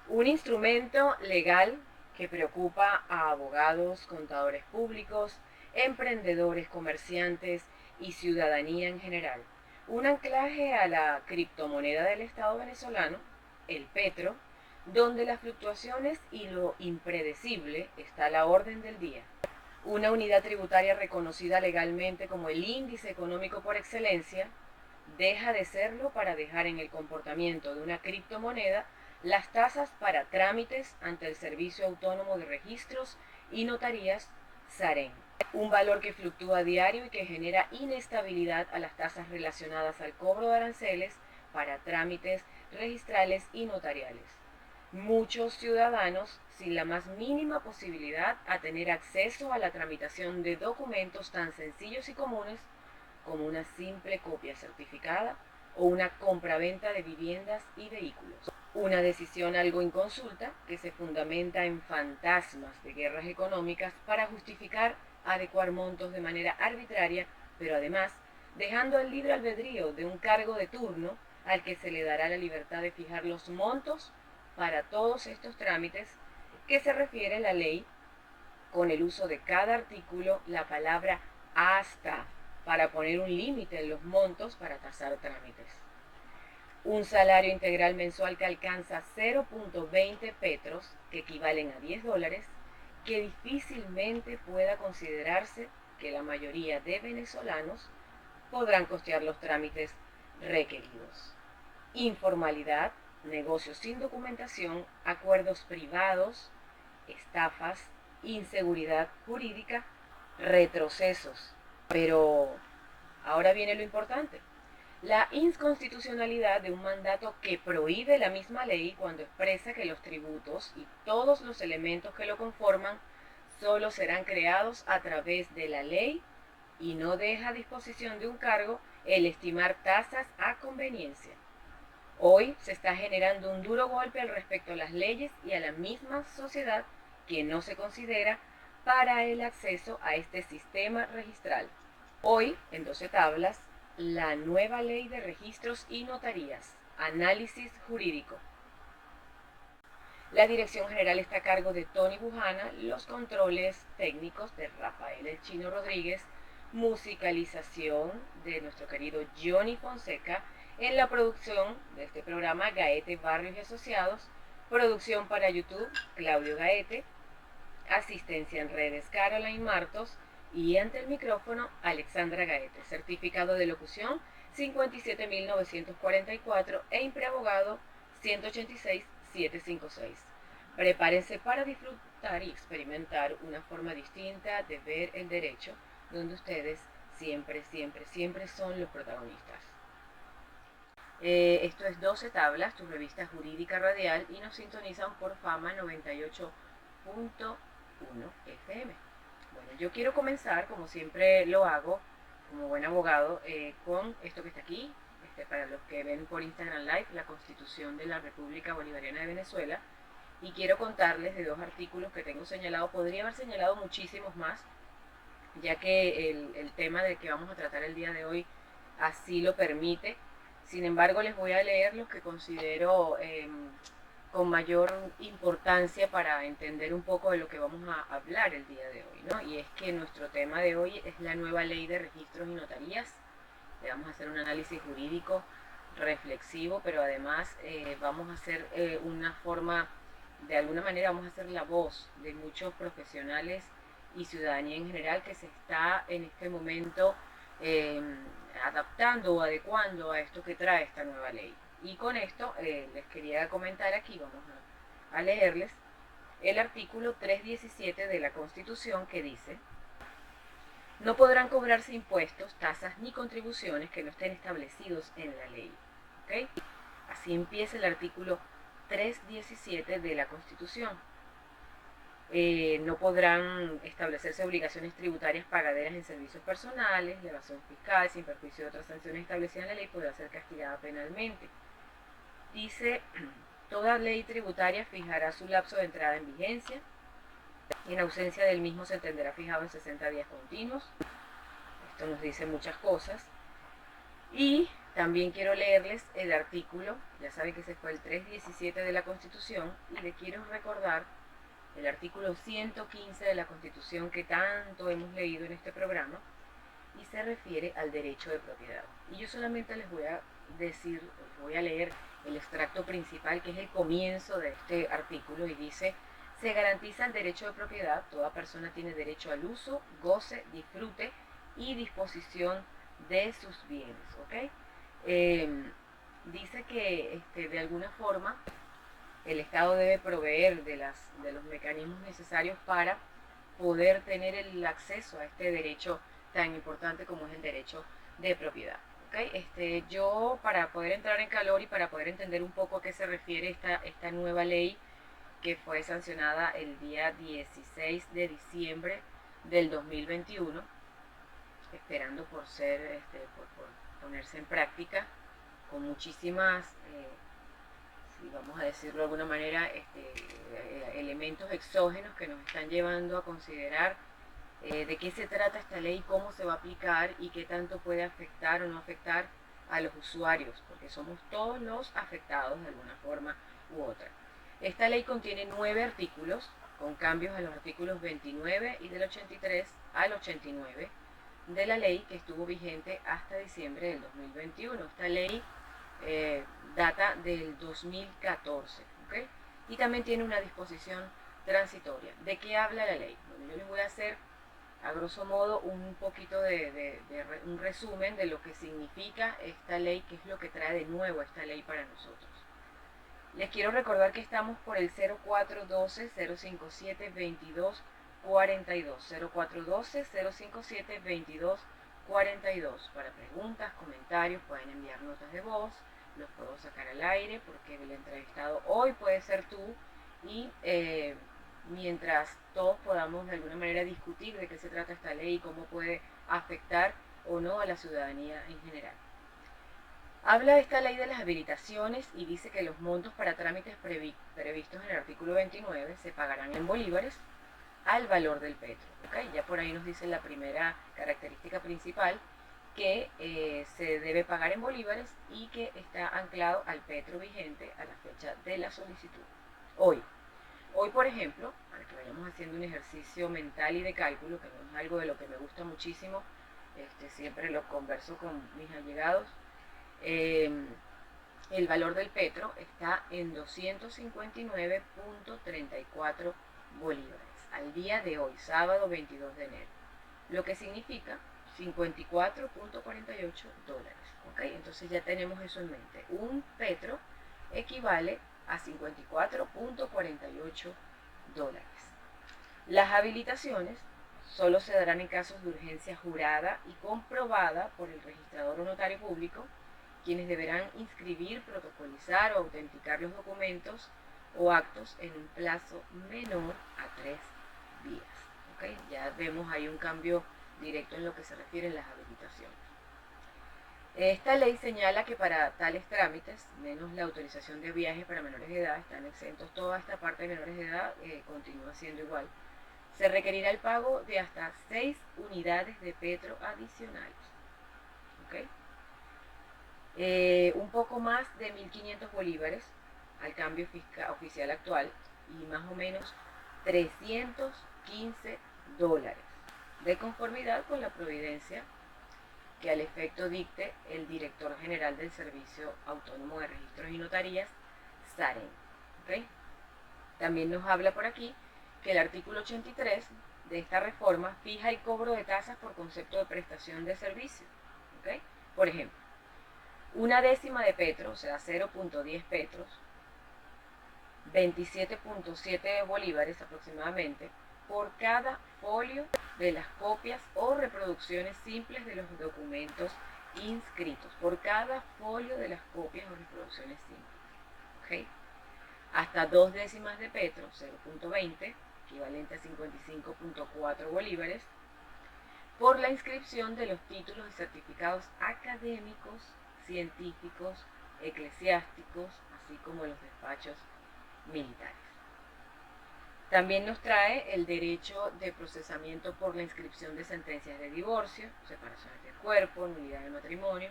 Un instrumento legal que preocupa a abogados, contadores públicos, emprendedores, comerciantes y ciudadanía en general. Un anclaje a la criptomoneda del Estado venezolano, el petro, donde las fluctuaciones y lo impredecible está a la orden del día. Una unidad tributaria reconocida legalmente como el índice económico por excelencia, deja de serlo para dejar en el comportamiento de una criptomoneda las tasas para trámites ante el Servicio Autónomo de Registros y Notarías, SAREN, un valor que fluctúa a diario y que genera inestabilidad a las tasas relacionadas al cobro de aranceles para trámites registrales y notariales. Muchos ciudadanos sin la más mínima posibilidad a tener acceso a la tramitación de documentos tan sencillos y comunes como una simple copia certificada o una compraventa de viviendas y vehículos. Una decisión algo inconsulta que se fundamenta en fantasmas de guerras económicas para justificar adecuar montos de manera arbitraria, pero además dejando el libre albedrío de un cargo de turno al que se le dará la libertad de fijar los montos para todos estos trámites que se refiere la ley con el uso de cada artículo la palabra hasta para poner un límite en los montos para tasar trámites. Un salario integral mensual que alcanza 0.20 petros, que equivalen a $10, que difícilmente pueda considerarse que la mayoría de venezolanos podrán costear los trámites requeridos. Informalidad, negocios sin documentación, acuerdos privados, estafas, inseguridad jurídica, retrocesos. Pero ahora viene lo importante. La inconstitucionalidad de un mandato que prohíbe la misma ley cuando expresa que los tributos y todos los elementos que lo conforman solo serán creados a través de la ley y no deja a disposición de un cargo el estimar tasas a conveniencia. Hoy se está generando un duro golpe al respecto a las leyes y a la misma sociedad que no se considera para el acceso a este sistema registral. Hoy, en 12 tablas, la nueva ley de registros y notarías, análisis jurídico. La dirección general está a cargo de Tony Bujana, los controles técnicos de Rafael El Chino Rodríguez, musicalización de nuestro querido Johnny Fonseca, en la producción de este programa Gaete Barrios y Asociados, producción para YouTube Claudio Gaete, asistencia en redes Caroline Martos y ante el micrófono Alexandra Gaete, certificado de locución 57.944 e impreabogado 186.756. Prepárense para disfrutar y experimentar una forma distinta de ver el derecho, donde ustedes siempre, siempre, siempre son los protagonistas. Esto es 12 tablas, tu revista jurídica radial, y nos sintonizan por Fama 98.1 FM. Bueno, yo quiero comenzar, como siempre lo hago, como buen abogado, con esto que está aquí, para los que ven por Instagram Live, la Constitución de la República Bolivariana de Venezuela, y quiero contarles de dos artículos que tengo señalado. Podría haber señalado muchísimos más, ya que el tema del que vamos a tratar el día de hoy así lo permite. Sin embargo, les voy a leer los que considero con mayor importancia para entender un poco de lo que vamos a hablar el día de hoy, ¿no? Y es que nuestro tema de hoy es la nueva ley de registros y notarías. Le vamos a hacer un análisis jurídico reflexivo, pero además vamos a hacer una forma, de alguna manera vamos a hacer la voz de muchos profesionales y ciudadanía en general que se está en este momento adaptando o adecuando a esto que trae esta nueva ley. Y con esto les quería comentar aquí, vamos a leerles el artículo 317 de la Constitución, que dice: no podrán cobrarse impuestos, tasas ni contribuciones que no estén establecidos en la ley. ¿Okay? Así empieza el artículo 317 de la Constitución. No podrán establecerse obligaciones tributarias pagaderas en servicios personales, la evasión fiscal, sin perjuicio de otras sanciones establecidas en la ley, podrá ser castigada penalmente. Dice: toda ley tributaria fijará su lapso de entrada en vigencia. En ausencia del mismo se entenderá fijado en 60 días continuos. Esto nos dice muchas cosas. Y También quiero leerles el artículo, ya saben que ese fue el 317 de la Constitución, y le quiero recordar el artículo 115 de la Constitución que tanto hemos leído en este programa, y se refiere al derecho de propiedad. Y yo solamente les voy a decir, les voy a leer el extracto principal, que es el comienzo de este artículo, y dice: se garantiza el derecho de propiedad, toda persona tiene derecho al uso, goce, disfrute y disposición de sus bienes, ¿ok? Eh, Dice que de alguna forma el Estado debe proveer de los mecanismos necesarios para poder tener el acceso a este derecho tan importante como es el derecho de propiedad. ¿Okay? Yo, para poder entrar en calor y para poder entender un poco a qué se refiere esta nueva ley que fue sancionada el día 16 de diciembre del 2021, esperando por ser, por ponerse en práctica con muchísimas, si vamos a decirlo de alguna manera, elementos exógenos que nos están llevando a considerar de qué se trata esta ley, cómo se va a aplicar y qué tanto puede afectar o no afectar a los usuarios, porque somos todos los afectados de alguna forma u otra. Esta ley contiene 9 artículos, con cambios a los artículos 29 y del 83 al 89 de la ley, que estuvo vigente hasta diciembre del 2021. Esta ley data del 2014, ¿okay? Y también tiene una disposición transitoria. ¿De qué habla la ley? Bueno, yo les voy a hacer a grosso modo un poquito un resumen de lo que significa esta ley, qué es lo que trae de nuevo esta ley para nosotros. Les quiero recordar que estamos por el 0412-057-2242, 0412-057-2242. Para preguntas, comentarios, pueden enviar notas de voz, los puedo sacar al aire porque el entrevistado hoy puede ser tú, y mientras todos podamos de alguna manera discutir de qué se trata esta ley y cómo puede afectar o no a la ciudadanía en general. Habla esta ley de las habilitaciones y dice que los montos para trámites previstos en el artículo 29 se pagarán en bolívares al valor del petro. ¿Okay? Ya por ahí nos dice la primera característica principal, que se debe pagar en bolívares y que está anclado al petro vigente a la fecha de la solicitud. Hoy, por ejemplo, para que vayamos haciendo un ejercicio mental y de cálculo, que no es algo de lo que me gusta muchísimo, siempre lo converso con mis allegados, el valor del petro está en 259.34 bolívares al día de hoy, sábado 22 de enero, lo que significa 54.48 dólares. ¿Okay? Entonces ya tenemos eso en mente. Un petro equivale a 54.48 dólares. Las habilitaciones solo se darán en casos de urgencia jurada y comprobada por el registrador o notario público, quienes deberán inscribir, protocolizar o autenticar los documentos o actos en un plazo menor a 3 días. ¿Okay? Ya vemos ahí un cambio directo en lo que se refiere a las habilitaciones. Esta ley señala que para tales trámites, menos la autorización de viaje para menores de edad, están exentos. Toda esta parte de menores de edad continúa siendo igual. Se requerirá el pago de hasta 6 unidades de petro adicionales. ¿Okay? Un poco más de 1.500 bolívares al cambio oficial actual, y más o menos 315 dólares, de conformidad con la providencia que al efecto dicte el director general del Servicio Autónomo de Registros y Notarías, SAREN. ¿Okay? También nos habla por aquí que el artículo 83 de esta reforma fija el cobro de tasas por concepto de prestación de servicio. ¿Okay? Por ejemplo, una décima de petro, o sea 0.10 petros, 27.7 bolívares aproximadamente, por cada folio de las copias o reproducciones simples de los documentos inscritos, por cada folio de las copias o reproducciones simples. ¿Okay? Hasta 2 décimas de petro, 0.20, equivalente a 55.4 bolívares, por la inscripción de los títulos y certificados académicos, científicos, eclesiásticos, así como los despachos militares. También nos trae el derecho de procesamiento por la inscripción de sentencias de divorcio, separaciones del cuerpo, nulidad del matrimonio,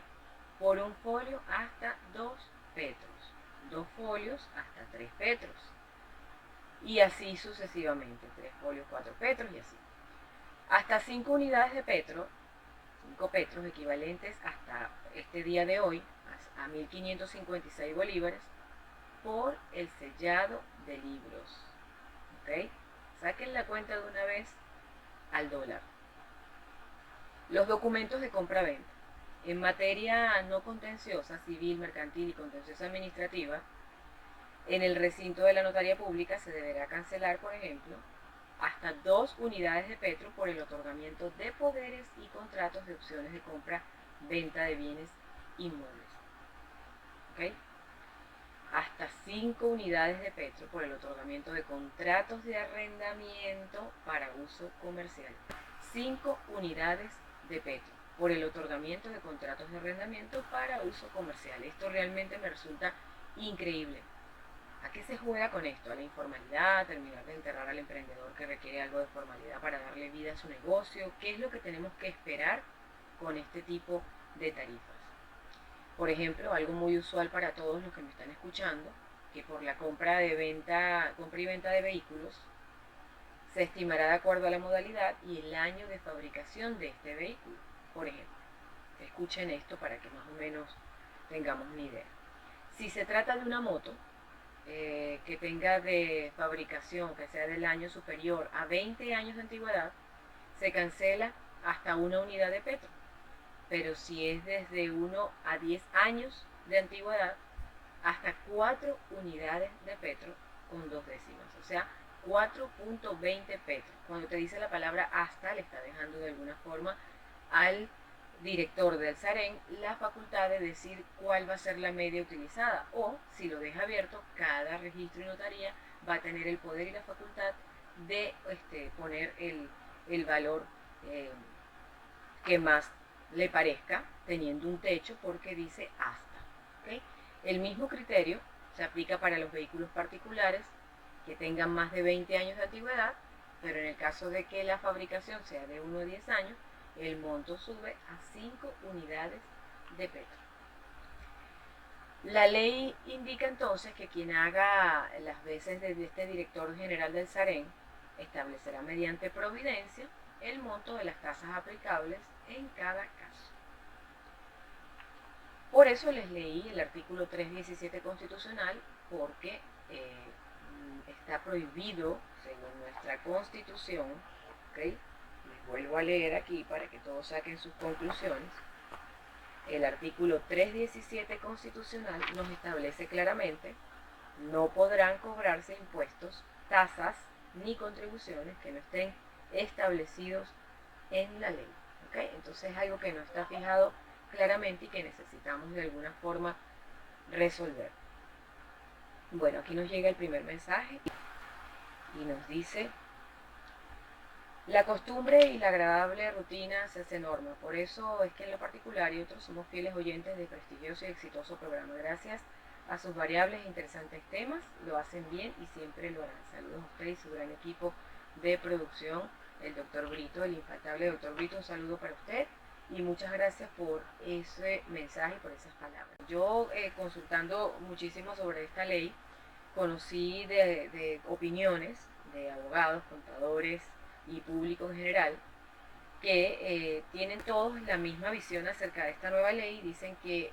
por un folio hasta 2 petros, 2 folios hasta 3 petros, y así sucesivamente, 3 folios, 4 petros y así. Hasta 5 unidades de petro, 5 petros equivalentes hasta este día de hoy a 1.556 bolívares por el sellado de libros. ¿Ok? Saquen la cuenta de una vez al dólar. Los documentos de compra-venta. En materia no contenciosa, civil, mercantil y contenciosa administrativa, en el recinto de la notaría pública se deberá cancelar, por ejemplo, hasta 2 unidades de petro por el otorgamiento de poderes y contratos de opciones de compra-venta de bienes inmuebles. ¿Ok? Hasta 5 unidades de petro por el otorgamiento de contratos de arrendamiento para uso comercial. 5 unidades de petro por el otorgamiento de contratos de arrendamiento para uso comercial. Esto realmente me resulta increíble. ¿A qué se juega con esto? A la informalidad, terminar de enterrar al emprendedor que requiere algo de formalidad para darle vida a su negocio. ¿Qué es lo que tenemos que esperar con este tipo de tarifas? Por ejemplo, algo muy usual para todos los que me están escuchando, que por la compra y venta de vehículos se estimará de acuerdo a la modalidad y el año de fabricación de este vehículo. Por ejemplo, escuchen esto para que más o menos tengamos una idea. Si se trata de una moto que tenga de fabricación, que sea del año superior a 20 años de antigüedad, se cancela hasta una unidad de petro. Pero si es desde 1 a 10 años de antigüedad, hasta 4 unidades de petro con 2 décimas, o sea, 4.20 petro. Cuando te dice la palabra hasta, le está dejando de alguna forma al director del SAREN la facultad de decir cuál va a ser la media utilizada, o si lo deja abierto, cada registro y notaría va a tener el poder y la facultad de poner el valor que más le parezca, teniendo un techo porque dice hasta. ¿Okay? El mismo criterio se aplica para los vehículos particulares que tengan más de 20 años de antigüedad, pero en el caso de que la fabricación sea de 1 a 10 años, el monto sube a 5 unidades de petro. La ley indica entonces que quien haga las veces de este director general del SAREN establecerá mediante providencia el monto de las tasas aplicables en cada caso. Por eso les leí el artículo 317 constitucional, porque está prohibido, según nuestra constitución, ¿okay? Les vuelvo a leer aquí para que todos saquen sus conclusiones. El artículo 317 constitucional nos establece claramente: no podrán cobrarse impuestos, tasas ni contribuciones que no estén establecidos en la ley. ¿Okay? Entonces es algo que no está fijado claramente y que necesitamos de alguna forma resolver. Bueno, aquí nos llega el primer mensaje y nos dice: la costumbre y la agradable rutina se hace norma. Por eso es que en lo particular y otros somos fieles oyentes de prestigioso y exitoso programa. Gracias a sus variables e interesantes temas, lo hacen bien y siempre lo harán. Saludos a usted y su gran equipo de producción, el doctor Brito, el infaltable doctor Brito. Un saludo para usted y muchas gracias por ese mensaje y por esas palabras. Yo, consultando muchísimo sobre esta ley, conocí de opiniones de abogados, contadores y público en general, que tienen todos la misma visión acerca de esta nueva ley y dicen que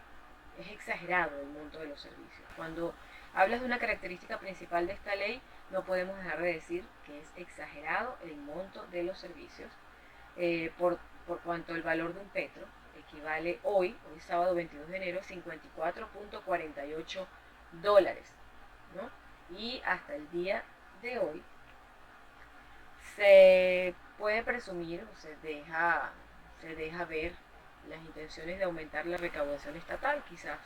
es exagerado el monto de los servicios. Cuando hablas de una característica principal de esta ley, no podemos dejar de decir que es exagerado el monto de los servicios, por cuanto el valor de un petro equivale hoy sábado 22 de enero, 54.48 dólares, ¿no? Y hasta el día de hoy se puede presumir o se deja ver las intenciones de aumentar la recaudación estatal, quizás,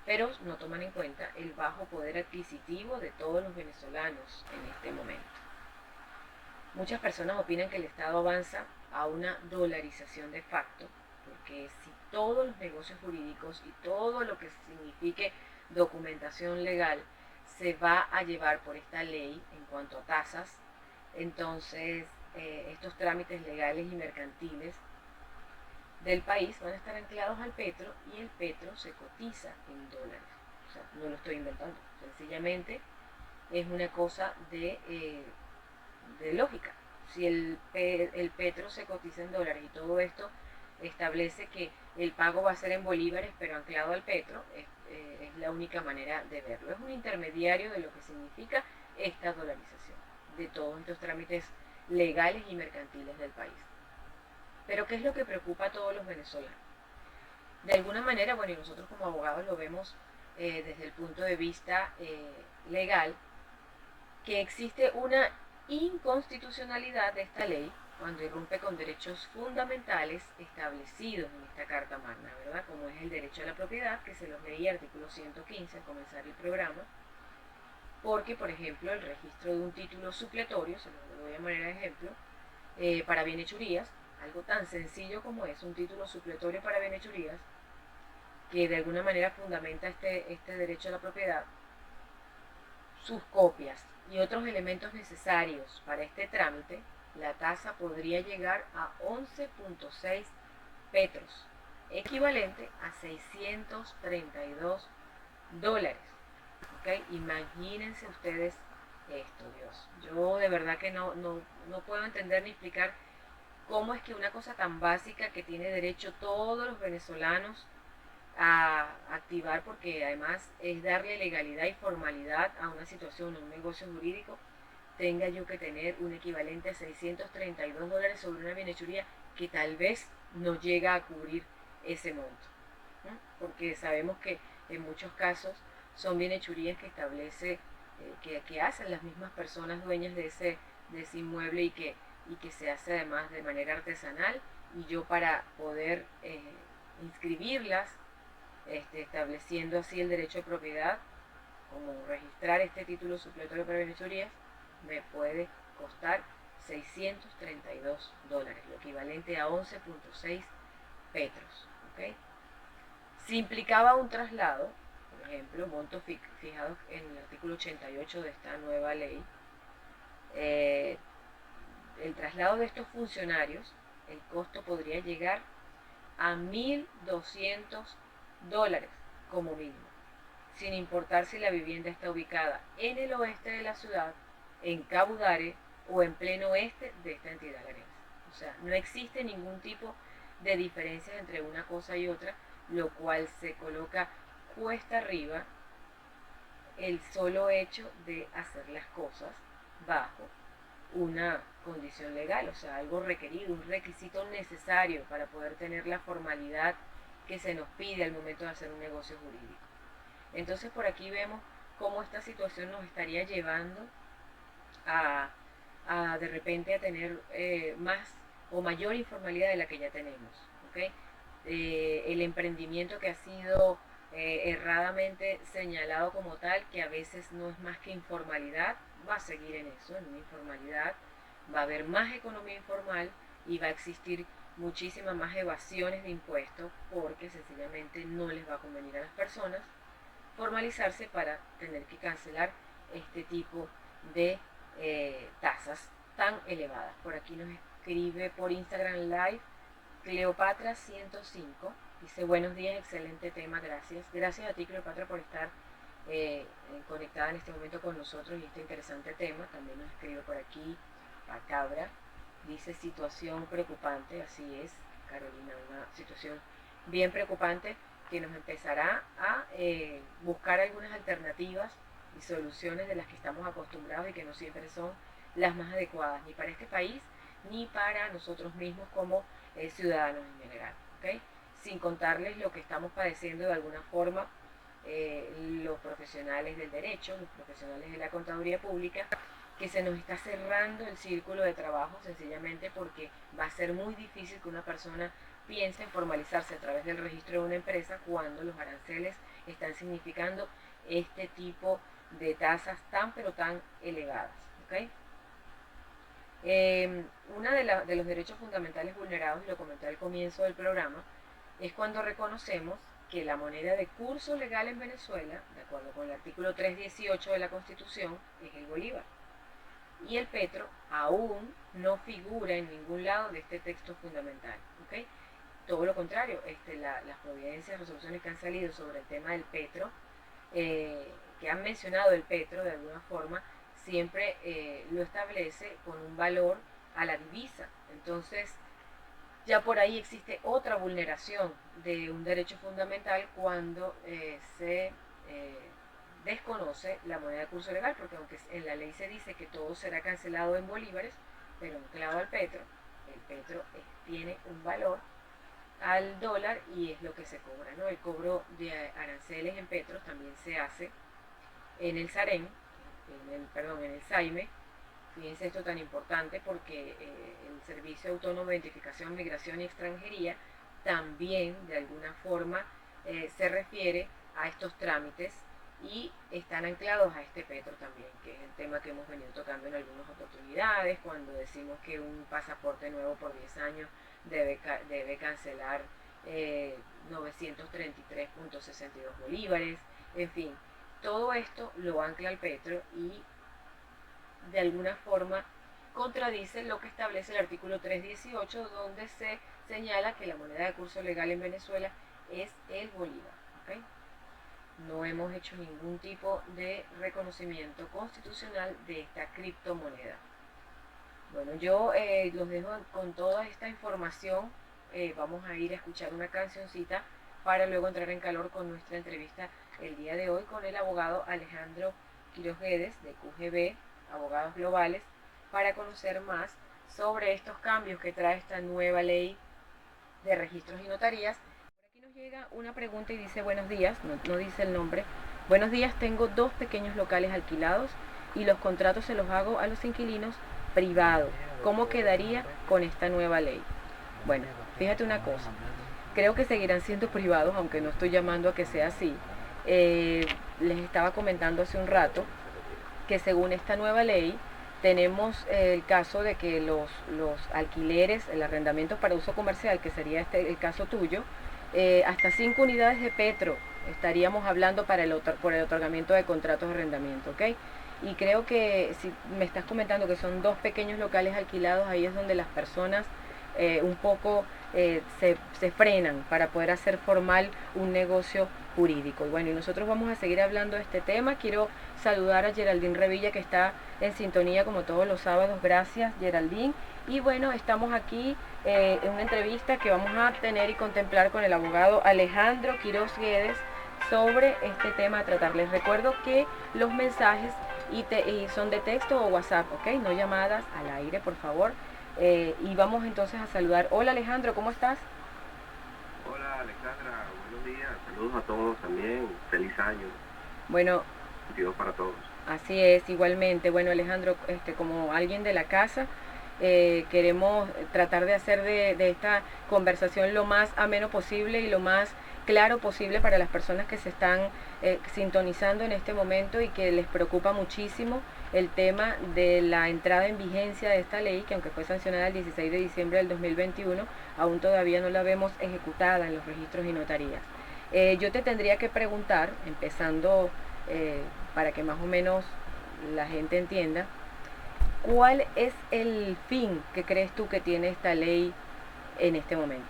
pero no toman en cuenta el bajo poder adquisitivo de todos los venezolanos en este momento. Muchas personas opinan que el Estado avanza a una dolarización de facto, porque si todos los negocios jurídicos y todo lo que signifique documentación legal se va a llevar por esta ley en cuanto a tasas, entonces estos trámites legales y mercantiles del país van a estar anclados al petro y el petro se cotiza en dólares. O sea, no lo estoy inventando, sencillamente es una cosa de lógica. Si el petro se cotiza en dólares y todo esto establece que el pago va a ser en bolívares pero anclado al petro, es la única manera de verlo. Es un intermediario de lo que significa esta dolarización de todos estos trámites legales y mercantiles del país. Pero ¿qué es lo que preocupa a todos los venezolanos? De alguna manera, bueno, y nosotros como abogados lo vemos desde el punto de vista legal, que existe una inconstitucionalidad de esta ley cuando irrumpe con derechos fundamentales establecidos en esta Carta Magna, ¿verdad? Como es el derecho a la propiedad, que se los leí artículo 115 al comenzar el programa, porque, por ejemplo, el registro de un título supletorio, se lo doy a manera de ejemplo, para bienhechurías, algo tan sencillo como es un título supletorio para bienhechurías, que de alguna manera fundamenta este derecho a la propiedad, sus copias y otros elementos necesarios para este trámite, la tasa podría llegar a 11.6 petros, equivalente a 632 dólares. ¿Okay? Imagínense ustedes esto, Dios. Yo de verdad que no puedo entender ni explicar cómo es que una cosa tan básica que tiene derecho todos los venezolanos a activar, porque además es darle legalidad y formalidad a una situación, a un negocio jurídico, tenga yo que tener un equivalente a 632 dólares sobre una bienhechuría que tal vez no llega a cubrir ese monto, ¿no? Porque sabemos que en muchos casos son bienhechurías que establece, que hacen las mismas personas dueñas de ese inmueble y que se hace además de manera artesanal, y yo para poder inscribirlas, estableciendo así el derecho de propiedad, como registrar este título supletorio para bienhechurías, me puede costar 632 dólares, lo equivalente a 11.6 petros. ¿Okay? Si implicaba un traslado, por ejemplo, montos fijados en el artículo 88 de esta nueva ley, eh, el traslado de estos funcionarios, el costo podría llegar a 1.200 dólares como mínimo, sin importar si la vivienda está ubicada en el oeste de la ciudad, en Cabudare o en pleno oeste de esta entidad larense. O sea, no existe ningún tipo de diferencia entre una cosa y otra, lo cual se coloca cuesta arriba el solo hecho de hacer las cosas bajo una condición legal, o sea, algo requerido, un requisito necesario para poder tener la formalidad que se nos pide al momento de hacer un negocio jurídico. Entonces por aquí vemos cómo esta situación nos estaría llevando a, de repente a tener más o mayor informalidad de la que ya tenemos. ¿Okay? El emprendimiento que ha sido erradamente señalado como tal, que a veces no es más que informalidad, va a seguir en eso, en una informalidad, va a haber más economía informal y va a existir muchísimas más evasiones de impuestos porque sencillamente no les va a convenir a las personas formalizarse para tener que cancelar este tipo de tasas tan elevadas. Por aquí nos escribe por Instagram Live Cleopatra 105. Dice, buenos días, excelente tema, gracias. Gracias a ti, Cleopatra, por estar conectada en este momento con nosotros y este interesante tema. También nos escribe por aquí Pacabra. Dice, situación preocupante, así es, Carolina, una situación bien preocupante que nos empezará a buscar algunas alternativas y soluciones de las que estamos acostumbrados y que no siempre son las más adecuadas, ni para este país, ni para nosotros mismos como ciudadanos en general. ¿Okay? Sin contarles lo que estamos padeciendo de alguna forma los profesionales del derecho, los profesionales de la contaduría pública, que se nos está cerrando el círculo de trabajo sencillamente porque va a ser muy difícil que una persona piense en formalizarse a través del registro de una empresa cuando los aranceles están significando este tipo de tasas tan pero tan elevadas. ¿Okay? Uno de los derechos fundamentales vulnerados, y lo comenté al comienzo del programa, es cuando reconocemos que la moneda de curso legal en Venezuela, de acuerdo con el artículo 318 de la Constitución, es el bolívar. Y el petro aún no figura en ningún lado de este texto fundamental. ¿Okay? todo lo contrario, las providencias, resoluciones que han salido sobre el tema del petro, que han mencionado el petro de alguna forma, siempre lo establece con un valor a la divisa. Entonces, ya por ahí existe otra vulneración de un derecho fundamental cuando se desconoce la moneda de curso legal, porque aunque en la ley se dice que todo será cancelado en bolívares, pero anclado al petro, el petro tiene un valor al dólar y es lo que se cobra, ¿no? El cobro de aranceles en petros también se hace en el SAREN, en el SAIME. Fíjense esto tan importante porque el Servicio Autónomo de Identificación, Migración y Extranjería también de alguna forma se refiere a estos trámites y están anclados a este petro también, que es el tema que hemos venido tocando en algunas oportunidades, cuando decimos que un pasaporte nuevo por 10 años debe cancelar 933.62 bolívares, en fin, todo esto lo ancla el petro y de alguna forma contradice lo que establece el artículo 318, donde se señala que la moneda de curso legal en Venezuela es el bolívar. ¿Okay? No hemos hecho ningún tipo de reconocimiento constitucional de esta criptomoneda. Bueno, yo los dejo con toda esta información. Vamos a ir a escuchar una cancioncita para luego entrar en calor con nuestra entrevista el día de hoy con el abogado Alejandro Quiroz Guedes de QGB, Abogados Globales, para conocer más sobre estos cambios que trae esta nueva ley de registros y notarías. Por aquí nos llega una pregunta y dice: buenos días, no dice el nombre. Buenos días, tengo 2 pequeños locales alquilados y los contratos se los hago a los inquilinos privado. ¿Cómo quedaría con esta nueva ley? Bueno, fíjate una cosa, creo que seguirán siendo privados, aunque no estoy llamando a que sea así. Les estaba comentando hace un rato que según esta nueva ley tenemos el caso de que los alquileres, el arrendamiento para uso comercial, que sería el caso tuyo, hasta 5 unidades de petro estaríamos hablando por el otorgamiento de contratos de arrendamiento, ¿ok? Y creo que si me estás comentando que son 2 pequeños locales alquilados, ahí es donde las personas un poco se frenan para poder hacer formal un negocio jurídico. Y bueno, y nosotros vamos a seguir hablando de este tema. Quiero saludar a Geraldine Revilla, que está en sintonía como todos los sábados. Gracias, Geraldine. Y bueno, estamos aquí en una entrevista que vamos a tener y contemplar con el abogado Alejandro Quiroz Guedes sobre este tema a tratar. Les recuerdo que los mensajes y son de texto o WhatsApp, ¿ok? No llamadas al aire, por favor. Y vamos entonces a saludar. Hola Alejandro, ¿cómo estás? Hola Alexandra, buenos días, saludos a todos también, feliz año. Bueno, Dios para todos. así es, igualmente. Bueno Alejandro, como alguien de la casa, queremos tratar de hacer de esta conversación lo más ameno posible y lo más claro posible para las personas que se están sintonizando en este momento y que les preocupa muchísimo el tema de la entrada en vigencia de esta ley, que aunque fue sancionada el 16 de diciembre del 2021, aún todavía no la vemos ejecutada en los registros y notarías. Yo te tendría que preguntar, empezando para que más o menos la gente entienda, ¿cuál es el fin que crees tú que tiene esta ley en este momento?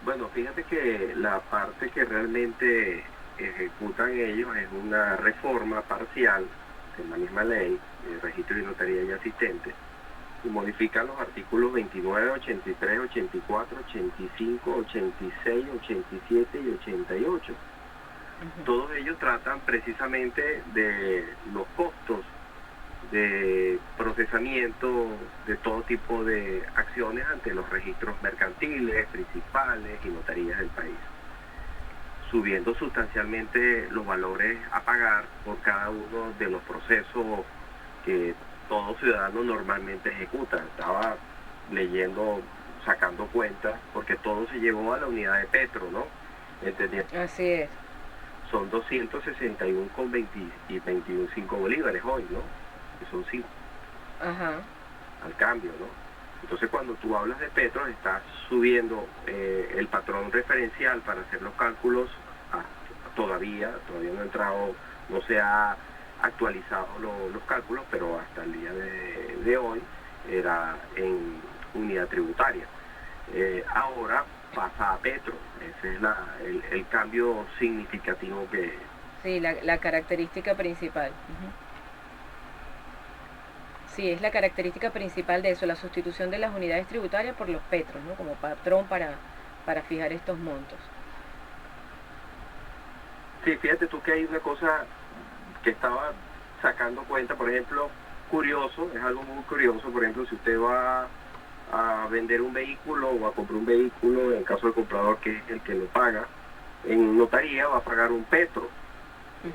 Bueno, fíjate que la parte que realmente ejecutan ellos es una reforma parcial de la misma ley de registro y notaría y asistentes, y modifican los artículos 29, 83, 84, 85, 86, 87 y 88. Todos ellos tratan precisamente de los costos de procesamiento de todo tipo de acciones ante los registros mercantiles, principales y notarías del país, subiendo sustancialmente los valores a pagar por cada uno de los procesos que todo ciudadano normalmente ejecuta. Estaba leyendo, sacando cuentas, porque todo se llevó a la unidad de petro, ¿no? ¿Entendiendo? Así es. Son 261,21 bolívares hoy, ¿no? Que son 5 al cambio, ¿no? Entonces cuando tú hablas de petro, estás subiendo el patrón referencial para hacer los cálculos. Todavía no ha entrado, no se ha actualizado los cálculos, pero hasta el día de hoy era en unidad tributaria. Ahora pasa a petro. Ese es el cambio significativo que... Sí, la característica principal. Ujú. Sí, es la característica principal de eso, la sustitución de las unidades tributarias por los petros, ¿no? Como patrón para fijar estos montos. Sí, fíjate tú que hay una cosa que estaba sacando cuenta, por ejemplo, curioso, es algo muy curioso, por ejemplo, si usted va a vender un vehículo o a comprar un vehículo, en el caso del comprador que es el que lo paga, en notaría va a pagar un petro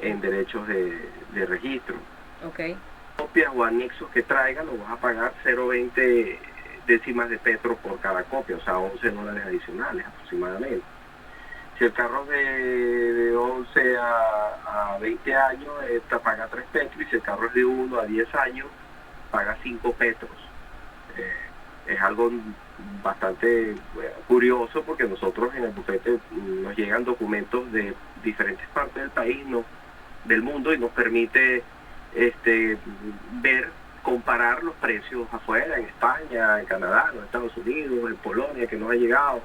en Ujú. derechos de registro. Ok, Copias o anexos que traigan, lo vas a pagar 0,20 décimas de petro por cada copia, o sea, $11 adicionales aproximadamente. Si el carro es de 11 a 20 años, paga 3 petros, y si el carro es de 1 a 10 años, paga 5 petros. Es algo bastante curioso, porque nosotros en el bufete nos llegan documentos de diferentes partes del país, no, del mundo, y nos permite este, ver, comparar los precios afuera, en España, en Canadá, en Estados Unidos, en Polonia, que nos ha llegado.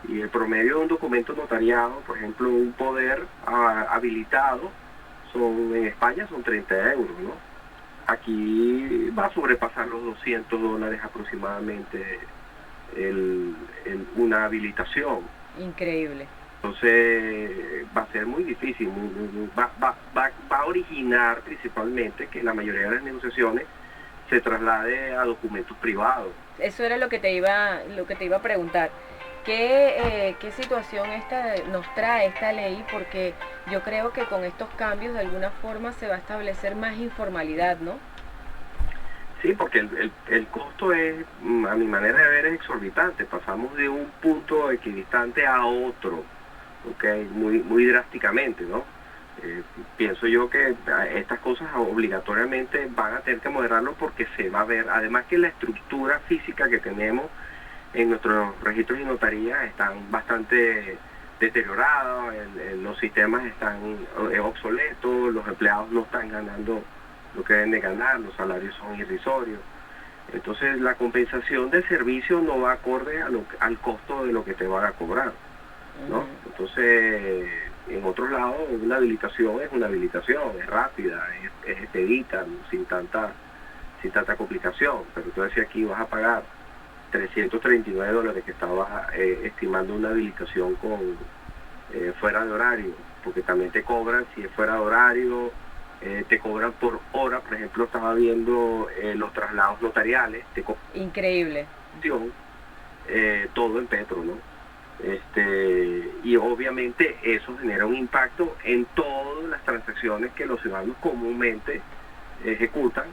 Y el promedio de un documento notariado, por ejemplo, un poder habilitado, en España son 30 euros, ¿no? Aquí va a sobrepasar los $200 aproximadamente una habilitación. increíble. Entonces va a ser muy difícil, va a originar principalmente que la mayoría de las negociaciones se traslade a documentos privados. Eso era lo que te iba a preguntar. ¿Qué situación nos trae esta ley? Porque yo creo que con estos cambios de alguna forma se va a establecer más informalidad, ¿no? Sí, porque el costo es, a mi manera de ver, es exorbitante. Pasamos de un punto equidistante a otro, ¿okay? Muy drásticamente, ¿no? Pienso yo que estas cosas obligatoriamente van a tener que moderarlo, porque se va a ver, además que la estructura física que tenemos en nuestros registros y notarías están bastante deteriorados, los sistemas están obsoletos, los empleados no están ganando lo que deben de ganar, los salarios son irrisorios. Entonces la compensación del servicio no va acorde al costo de lo que te van a cobrar, ¿no? Ujú. Entonces, en otros lados, una habilitación es una habilitación, es rápida, es expedita, sin tanta complicación. Pero tú decías, aquí vas a pagar $339 que estabas estimando una habilitación fuera de horario, porque también te cobran si es fuera de horario, te cobran por hora. Por ejemplo, estaba viendo los traslados notariales, te cobran Increíble. todo en petro, ¿no? Y obviamente eso genera un impacto en todas las transacciones que los ciudadanos comúnmente ejecutan.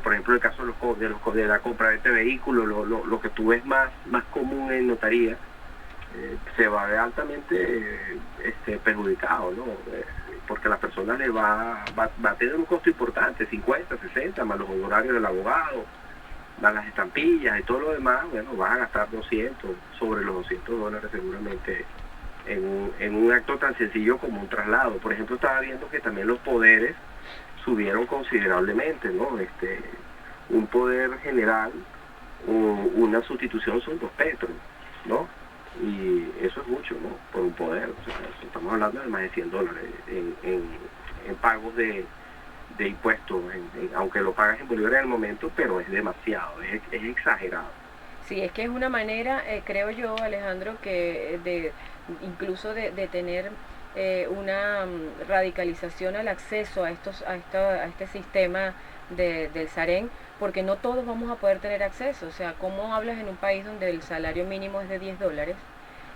Por ejemplo, el caso de la compra de este vehículo, lo que tú ves más común en notaría, se va a ver altamente perjudicado, ¿no? Porque a la persona va a tener un costo importante, 50, 60, más los honorarios del abogado, más las estampillas y todo lo demás. Bueno, vas a gastar 200, sobre los $200 seguramente, en un acto tan sencillo como un traslado. Por ejemplo, estaba viendo que también los poderes subieron considerablemente, ¿no? Un poder general, una sustitución son 2 petros, ¿no? Y eso es mucho, ¿no? Por un poder. O sea, estamos hablando de más de $100 en pagos de impuestos, aunque lo pagas en bolívar en el momento, pero es demasiado, es exagerado. Sí, es que es una manera, creo yo, Alejandro, que incluso de tener una radicalización al acceso a este sistema del SAREN, porque no todos vamos a poder tener acceso. O sea, ¿cómo hablas en un país donde el salario mínimo es de $10?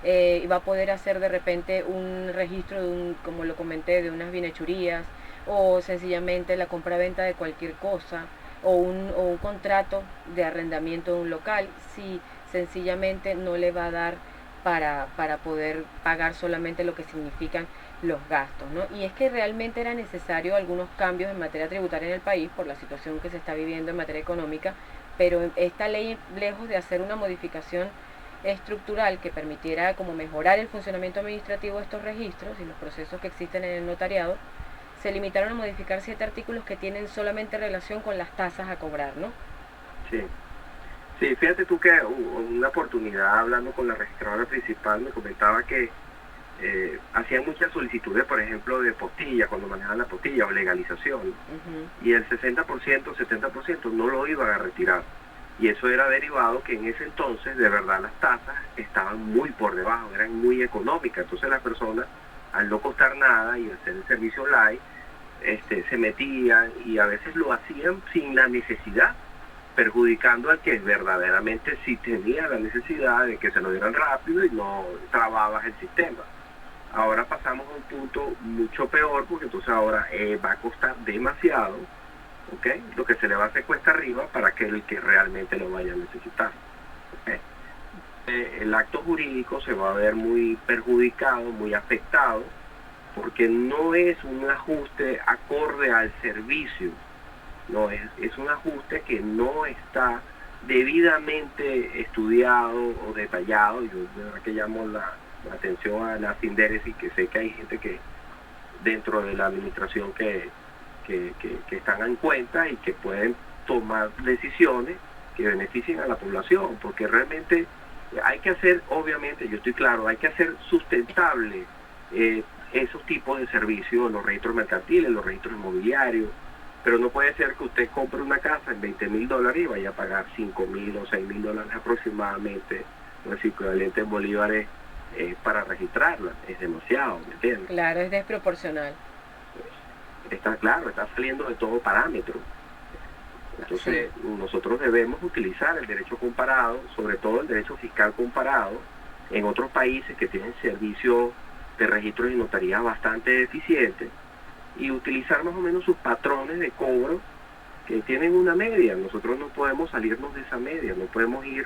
Y va a poder hacer de repente un registro como lo comenté, de unas binechurías, o sencillamente la compra-venta de cualquier cosa, o un contrato de arrendamiento de un local, si sencillamente no le va a dar para poder pagar solamente lo que significan los gastos, ¿no? Y es que realmente era necesario algunos cambios en materia tributaria en el país por la situación que se está viviendo en materia económica, pero esta ley, lejos de hacer una modificación estructural que permitiera como mejorar el funcionamiento administrativo de estos registros y los procesos que existen en el notariado, se limitaron a modificar 7 artículos que tienen solamente relación con las tasas a cobrar, ¿no? Sí. Sí, fíjate tú que una oportunidad hablando con la registradora principal me comentaba que hacían muchas solicitudes, por ejemplo, de postilla, cuando manejaban la postilla o legalización, Ujú. y el 60%, 70% no lo iban a retirar. Y eso era derivado que en ese entonces, de verdad, las tasas estaban muy por debajo, eran muy económicas. Entonces las personas, al no costar nada y hacer el servicio online, se metían y a veces lo hacían sin la necesidad, perjudicando al que verdaderamente sí tenía la necesidad de que se lo dieran rápido y no trababas el sistema. Ahora pasamos a un punto mucho peor porque entonces ahora va a costar demasiado, ¿ok? Lo que se le va a hacer cuesta arriba para que el que realmente lo vaya a necesitar, ¿ok? El acto jurídico se va a ver muy perjudicado, muy afectado, porque no es un ajuste acorde al servicio, no es un ajuste que no está debidamente estudiado o detallado. Yo de verdad que llamo la atención a la sindéresis, que sé que hay gente que dentro de la administración que están en cuenta y que pueden tomar decisiones que beneficien a la población, porque realmente hay que hacer, obviamente, yo estoy claro, hay que hacer sustentable esos tipos de servicios, los registros mercantiles, los registros inmobiliarios, pero no puede ser que usted compre una casa en $20,000 y vaya a pagar $5,000 o $6,000 aproximadamente, los equivalentes en bolívares, para registrarla. Es demasiado, ¿me entiendes? Claro, es desproporcional. Está claro, está saliendo de todo parámetro. Sí. Entonces, nosotros debemos utilizar el derecho comparado, sobre todo el derecho fiscal comparado, en otros países que tienen servicios de registro y notaría bastante eficientes, y utilizar más o menos sus patrones de cobro que tienen una media. Nosotros no podemos salirnos de esa media, no podemos ir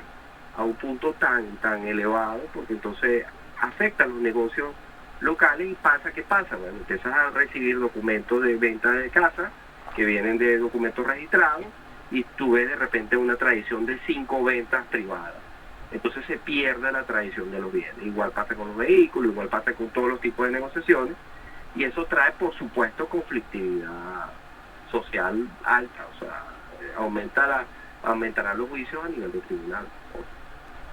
a un punto tan elevado, porque entonces afecta a los negocios locales. Y pasa, ¿qué pasa? Bueno, empiezas a recibir documentos de venta de casa que vienen de documentos registrados, y tú ves de repente una tradición de 5 ventas privadas. Entonces se pierde la tradición de los bienes. Igual pasa con los vehículos, igual pasa con todos los tipos de negociaciones, y eso trae, por supuesto, conflictividad social alta. O sea, aumentará los juicios a nivel de tribunal.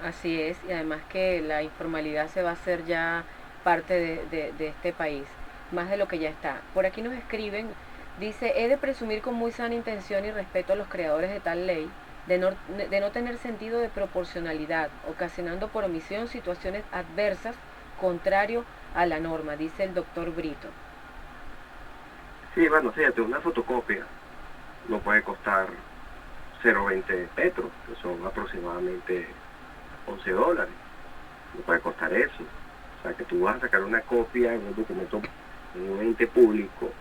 Así es, y además que la informalidad se va a hacer ya parte de este país, más de lo que ya está. Por aquí nos escriben, dice, he de presumir con muy sana intención y respeto a los creadores de tal ley, de no tener sentido de proporcionalidad, ocasionando por omisión situaciones adversas contrario a la norma, dice el doctor Brito. Sí, bueno, fíjate, una fotocopia no puede costar 0,20 petros, que son aproximadamente $11. No puede costar eso. O sea, que tú vas a sacar una copia en un documento, en un ente público,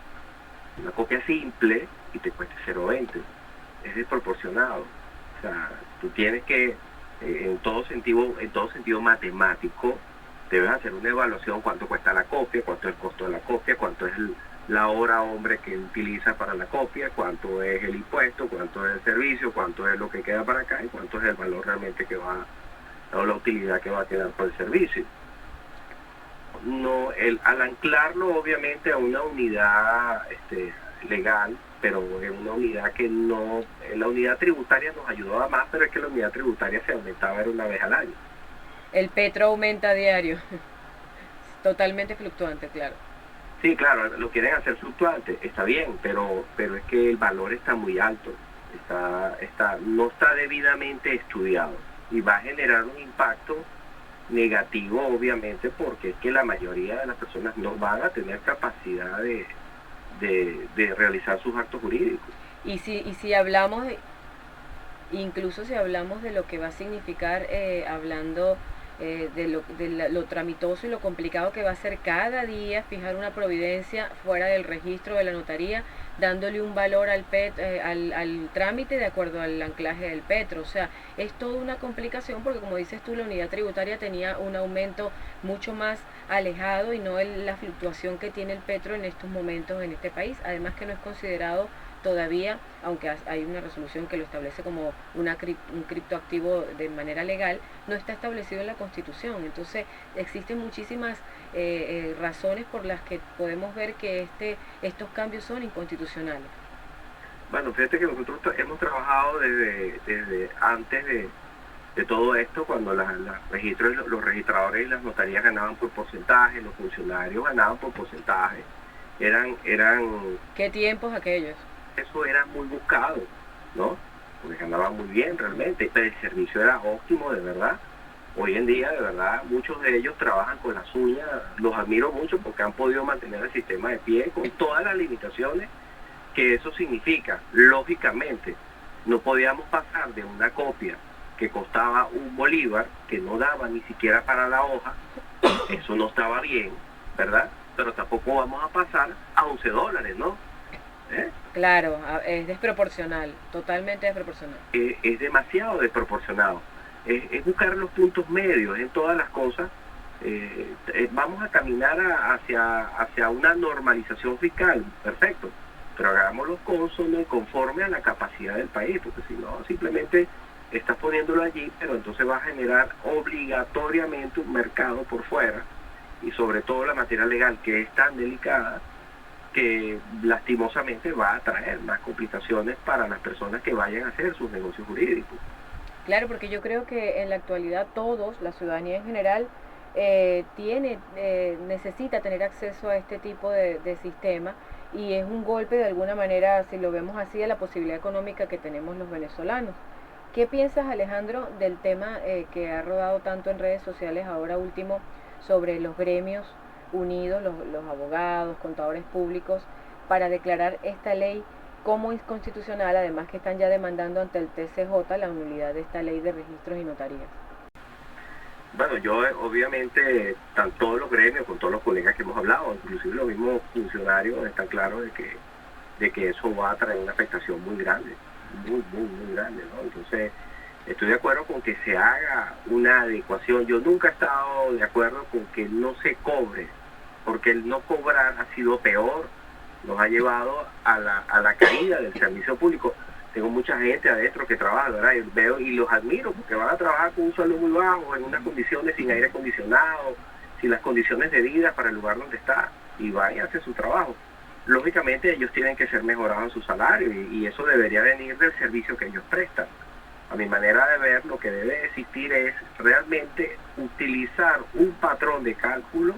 una copia simple, y te cueste 0,20. Es desproporcionado. O sea, tú tienes que, en todo sentido matemático, debes hacer una evaluación: cuánto cuesta la copia, cuánto es el costo de la copia, cuánto es la hora hombre que utiliza para la copia, cuánto es el impuesto, cuánto es el servicio, cuánto es lo que queda para acá y cuánto es el valor realmente que va, o la utilidad que va a quedar por el servicio. No, al anclarlo obviamente a una unidad legal, pero en una unidad que no, en la unidad tributaria nos ayudaba más, pero es que la unidad tributaria se aumentaba, era una vez al año. El petro aumenta a diario, totalmente fluctuante, claro. Sí, claro, lo quieren hacer fluctuante, está bien, pero es que el valor está muy alto, no está debidamente estudiado, y va a generar un impacto negativo, obviamente, porque es que la mayoría de las personas no van a tener capacidad de realizar sus actos jurídicos. Y si hablamos incluso si hablamos de lo que va a significar, hablando lo tramitoso y lo complicado que va a ser cada día fijar una providencia fuera del registro de la notaría, dándole un valor al trámite de acuerdo al anclaje del petro. O sea, es toda una complicación porque, como dices tú, la unidad tributaria tenía un aumento mucho más alejado y no la fluctuación que tiene el petro en estos momentos en este país. Además que no es considerado todavía, aunque hay una resolución que lo establece como un criptoactivo de manera legal, no está establecido en la Constitución. Entonces existen muchísimas razones por las que podemos ver que estos cambios son inconstitucionales. Bueno, fíjate que nosotros hemos trabajado desde antes de todo esto cuando los registradores y las notarías ganaban por porcentaje, los funcionarios ganaban por porcentaje. Eran ¿Qué tiempos aquellos? Eso era muy buscado, ¿no? Porque ganaban muy bien realmente, pero el servicio era óptimo, de verdad. Hoy en día, de verdad, muchos de ellos trabajan con las uñas, los admiro mucho porque han podido mantener el sistema de pie con todas las limitaciones que eso significa. Lógicamente, no podíamos pasar de una copia que costaba $1, que no daba ni siquiera para la hoja, eso no estaba bien, ¿verdad? Pero tampoco vamos a pasar a $11, ¿no? Claro, es desproporcional, totalmente desproporcional. Es demasiado desproporcionado. Es buscar los puntos medios en todas las cosas. Vamos a caminar hacia una normalización fiscal, perfecto, pero hagámoslo consono y conforme a la capacidad del país, porque si no, simplemente estás poniéndolo allí, pero entonces va a generar obligatoriamente un mercado por fuera, y sobre todo la materia legal, que es tan delicada, que lastimosamente va a traer más complicaciones para las personas que vayan a hacer sus negocios jurídicos. Claro, porque yo creo que en la actualidad todos, la ciudadanía en general, necesita tener acceso a este tipo de sistema, y es un golpe de alguna manera, si lo vemos así, a la posibilidad económica que tenemos los venezolanos. ¿Qué piensas, Alejandro, del tema que ha rodado tanto en redes sociales ahora último sobre los gremios unidos, los abogados, contadores públicos, para declarar esta ley como inconstitucional, además que están ya demandando ante el TCJ la nulidad de esta ley de registros y notarías? Bueno, yo obviamente, todos los gremios, con todos los colegas que hemos hablado, inclusive los mismos funcionarios, están claros de que eso va a traer una afectación muy grande, muy grande, ¿no? Entonces, estoy de acuerdo con que se haga una adecuación. Yo nunca he estado de acuerdo con que no se cobre, porque el no cobrar ha sido peor, nos ha llevado a la caída del servicio público. Tengo mucha gente adentro que trabaja, ¿verdad? Y veo y los admiro porque van a trabajar con un sueldo muy bajo, en unas condiciones sin aire acondicionado, sin las condiciones debidas para el lugar donde está, y van y hacen su trabajo. Lógicamente ellos tienen que ser mejorados en su salario, y eso debería venir del servicio que ellos prestan. A mi manera de ver, lo que debe existir es realmente utilizar un patrón de cálculo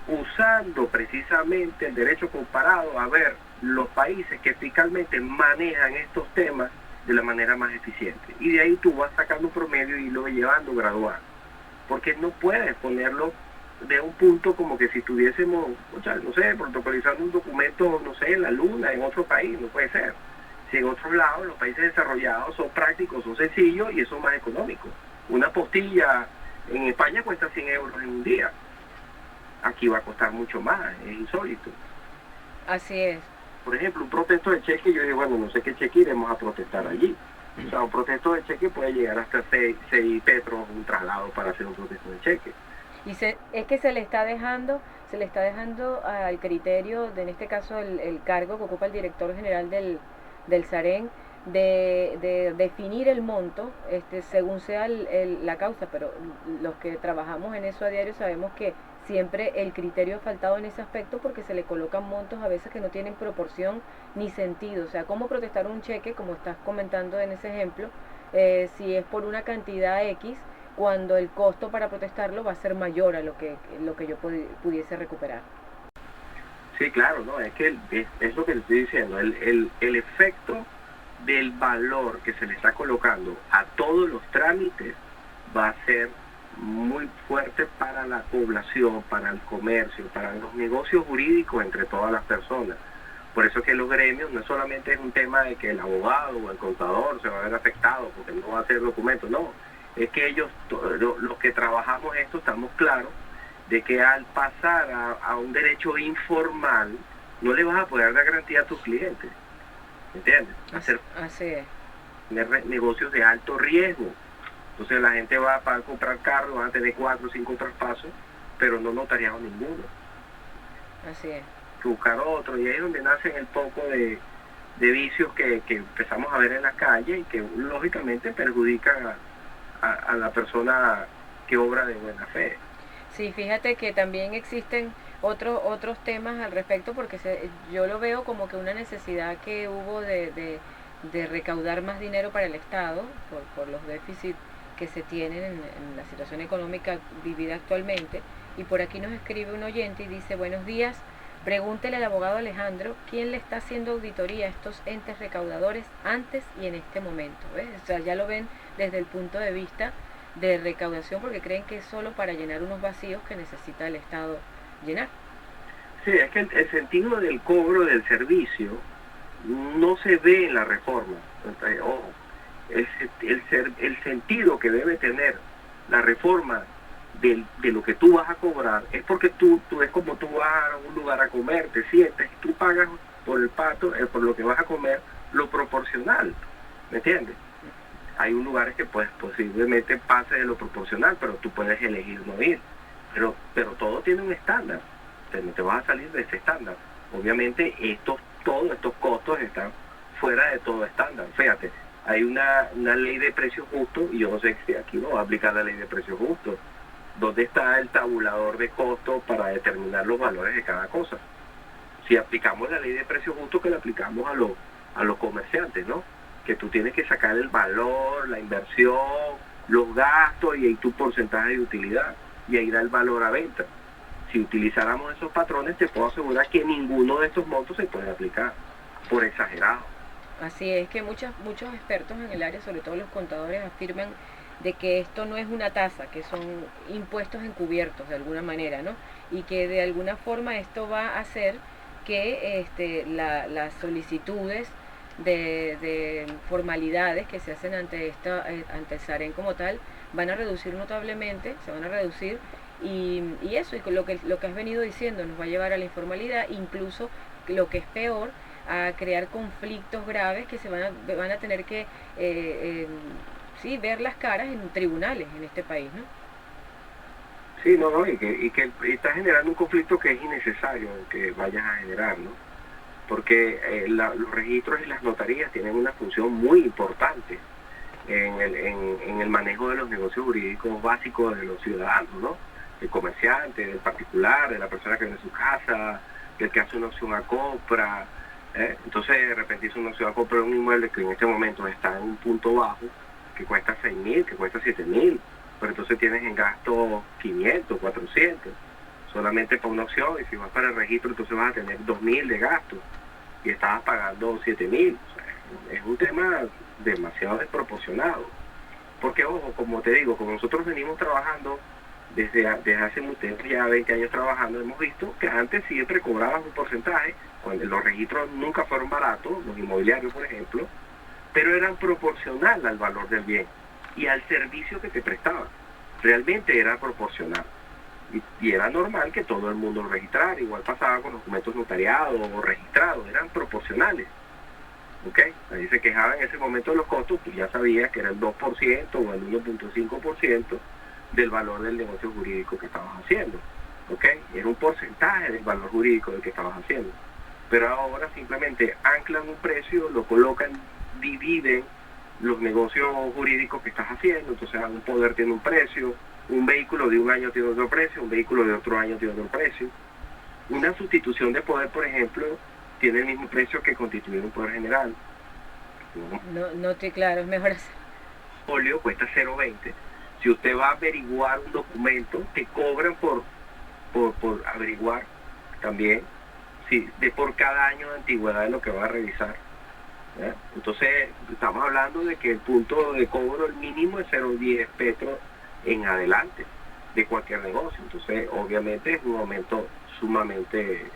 usando precisamente el derecho comparado, a ver los países que fiscalmente manejan estos temas de la manera más eficiente. Y de ahí tú vas sacando un promedio y lo vas llevando gradual. Porque no puedes ponerlo de un punto como que si estuviésemos, o sea, no sé, protocolizando un documento, no sé, en la luna, en otro país, no puede ser. Si en otros lados los países desarrollados son prácticos, son sencillos y son más económicos. Una postilla en España cuesta 100 euros en un día. Aquí va a costar mucho más, es insólito. Así es. Por ejemplo, un protesto de cheque, yo digo, bueno, no sé qué cheque iremos a protestar allí. O sea, un protesto de cheque puede llegar hasta 6 petros, un traslado para hacer un protesto de cheque. Y es que se le está dejando al criterio, en este caso el cargo que ocupa el director general del SAREN, de definir el monto según sea la causa, pero los que trabajamos en eso a diario sabemos que siempre el criterio ha faltado en ese aspecto, porque se le colocan montos a veces que no tienen proporción ni sentido. O sea, ¿cómo protestar un cheque, como estás comentando en ese ejemplo, si es por una cantidad X, cuando el costo para protestarlo va a ser mayor a lo que yo pudiese recuperar? Sí, claro, no, es que es lo que te estoy diciendo, el efecto del valor que se le está colocando a todos los trámites va a ser muy fuerte para la población, para el comercio, para los negocios jurídicos entre todas las personas. Por eso que los gremios no solamente es un tema de que el abogado o el contador se va a ver afectado porque no va a hacer documentos, no, es que ellos, los que trabajamos esto, estamos claros de que al pasar a un derecho informal no le vas a poder dar garantía a tus clientes, ¿entiendes? Así es. Tener negocios de alto riesgo. Entonces la gente va a comprar carros, van a tener 4 o 5 traspasos, pero no notariado ninguno. Así es. Buscar otro, y ahí es donde nacen el poco de vicios que empezamos a ver en la calle y que lógicamente perjudican a la persona que obra de buena fe. Sí, fíjate que también existen otros temas al respecto, porque yo lo veo como que una necesidad que hubo de recaudar más dinero para el Estado por los déficits que se tienen en la situación económica vivida actualmente. Y por aquí nos escribe un oyente y dice: buenos días, pregúntele al abogado Alejandro quién le está haciendo auditoría a estos entes recaudadores antes y en este momento. ¿Ves? O sea, ya lo ven desde el punto de vista de recaudación, porque creen que es solo para llenar unos vacíos que necesita el Estado llenar. Sí, es que el sentido del cobro del servicio no se ve en la reforma. Ojo, el sentido que debe tener la reforma de lo que tú vas a cobrar es porque tú es como tú vas a un lugar a comer, te sientes y tú pagas por el pato, por lo que vas a comer, lo proporcional, ¿me entiendes? Hay un lugar que pues posiblemente pase de lo proporcional, pero tú puedes elegir no ir, pero todo tiene un estándar, no te vas a salir de ese estándar. Obviamente todos estos costos están fuera de todo estándar. Fíjate, hay una ley de precios justos, y yo no sé si aquí no va a aplicar la ley de precios justos. ¿Dónde está el tabulador de costos para determinar los valores de cada cosa? Si aplicamos la ley de precios justos, que la aplicamos a los comerciantes, ¿no? Que tú tienes que sacar el valor, la inversión, los gastos y ahí tu porcentaje de utilidad, y ahí da el valor a venta. Si utilizáramos esos patrones, te puedo asegurar que ninguno de estos montos se puede aplicar, por exagerado. Así es que muchos expertos en el área, sobre todo los contadores, afirman de que esto no es una tasa, que son impuestos encubiertos de alguna manera, ¿no? Y que de alguna forma esto va a hacer que las solicitudes de formalidades que se hacen ante ante el SAREN como tal van a reducir notablemente, se van a reducir, y eso, y lo que has venido diciendo, nos va a llevar a la informalidad, incluso lo que es peor, a crear conflictos graves que van a tener que sí, ver las caras en tribunales en este país, ¿no? Sí, no, y que está generando un conflicto que es innecesario que vayas a generar, ¿no? Porque los registros y las notarías tienen una función muy importante en el manejo de los negocios jurídicos básicos de los ciudadanos, ¿no? Del comerciante, del particular, de la persona que vende su casa, del que hace una opción a compra. Entonces, de repente hizo una opción a comprar un inmueble que en este momento está en un punto bajo, que cuesta 6.000, que cuesta 7.000, pero entonces tienes en gasto 500, 400, solamente para una opción, y si vas para el registro entonces vas a tener 2.000 de gasto, y estabas pagando 7.000. O sea, es un tema demasiado desproporcionado, porque ojo, como te digo, como nosotros venimos trabajando desde hace mucho tiempo, ya 20 años trabajando, hemos visto que antes siempre cobraban un porcentaje, cuando los registros nunca fueron baratos, los inmobiliarios por ejemplo, pero eran proporcional al valor del bien y al servicio que te prestaban. Realmente era proporcional. Y era normal que todo el mundo lo registrara. Igual pasaba con los documentos notariados o registrados, eran proporcionales. ¿Ok? Ahí se quejaban en ese momento de los costos, tú ya sabías que era el 2% o el 1.5% del valor del negocio jurídico que estabas haciendo. ¿Ok? Era un porcentaje del valor jurídico del que estabas haciendo. Pero ahora simplemente anclan un precio, lo colocan, dividen los negocios jurídicos que estás haciendo. Entonces un poder tiene un precio, un vehículo de un año tiene otro precio, un vehículo de otro año tiene otro precio. Una sustitución de poder, por ejemplo, tiene el mismo precio que constituir un poder general. No estoy claro, es mejor hacer. Folio cuesta 0.20. Si usted va a averiguar un documento, te cobran por averiguar también, sí, por cada año de antigüedad de lo que va a revisar. ¿Ya? Entonces, estamos hablando de que el punto de cobro, el mínimo es 0.10 petros en adelante de cualquier negocio. Entonces, obviamente es un aumento sumamente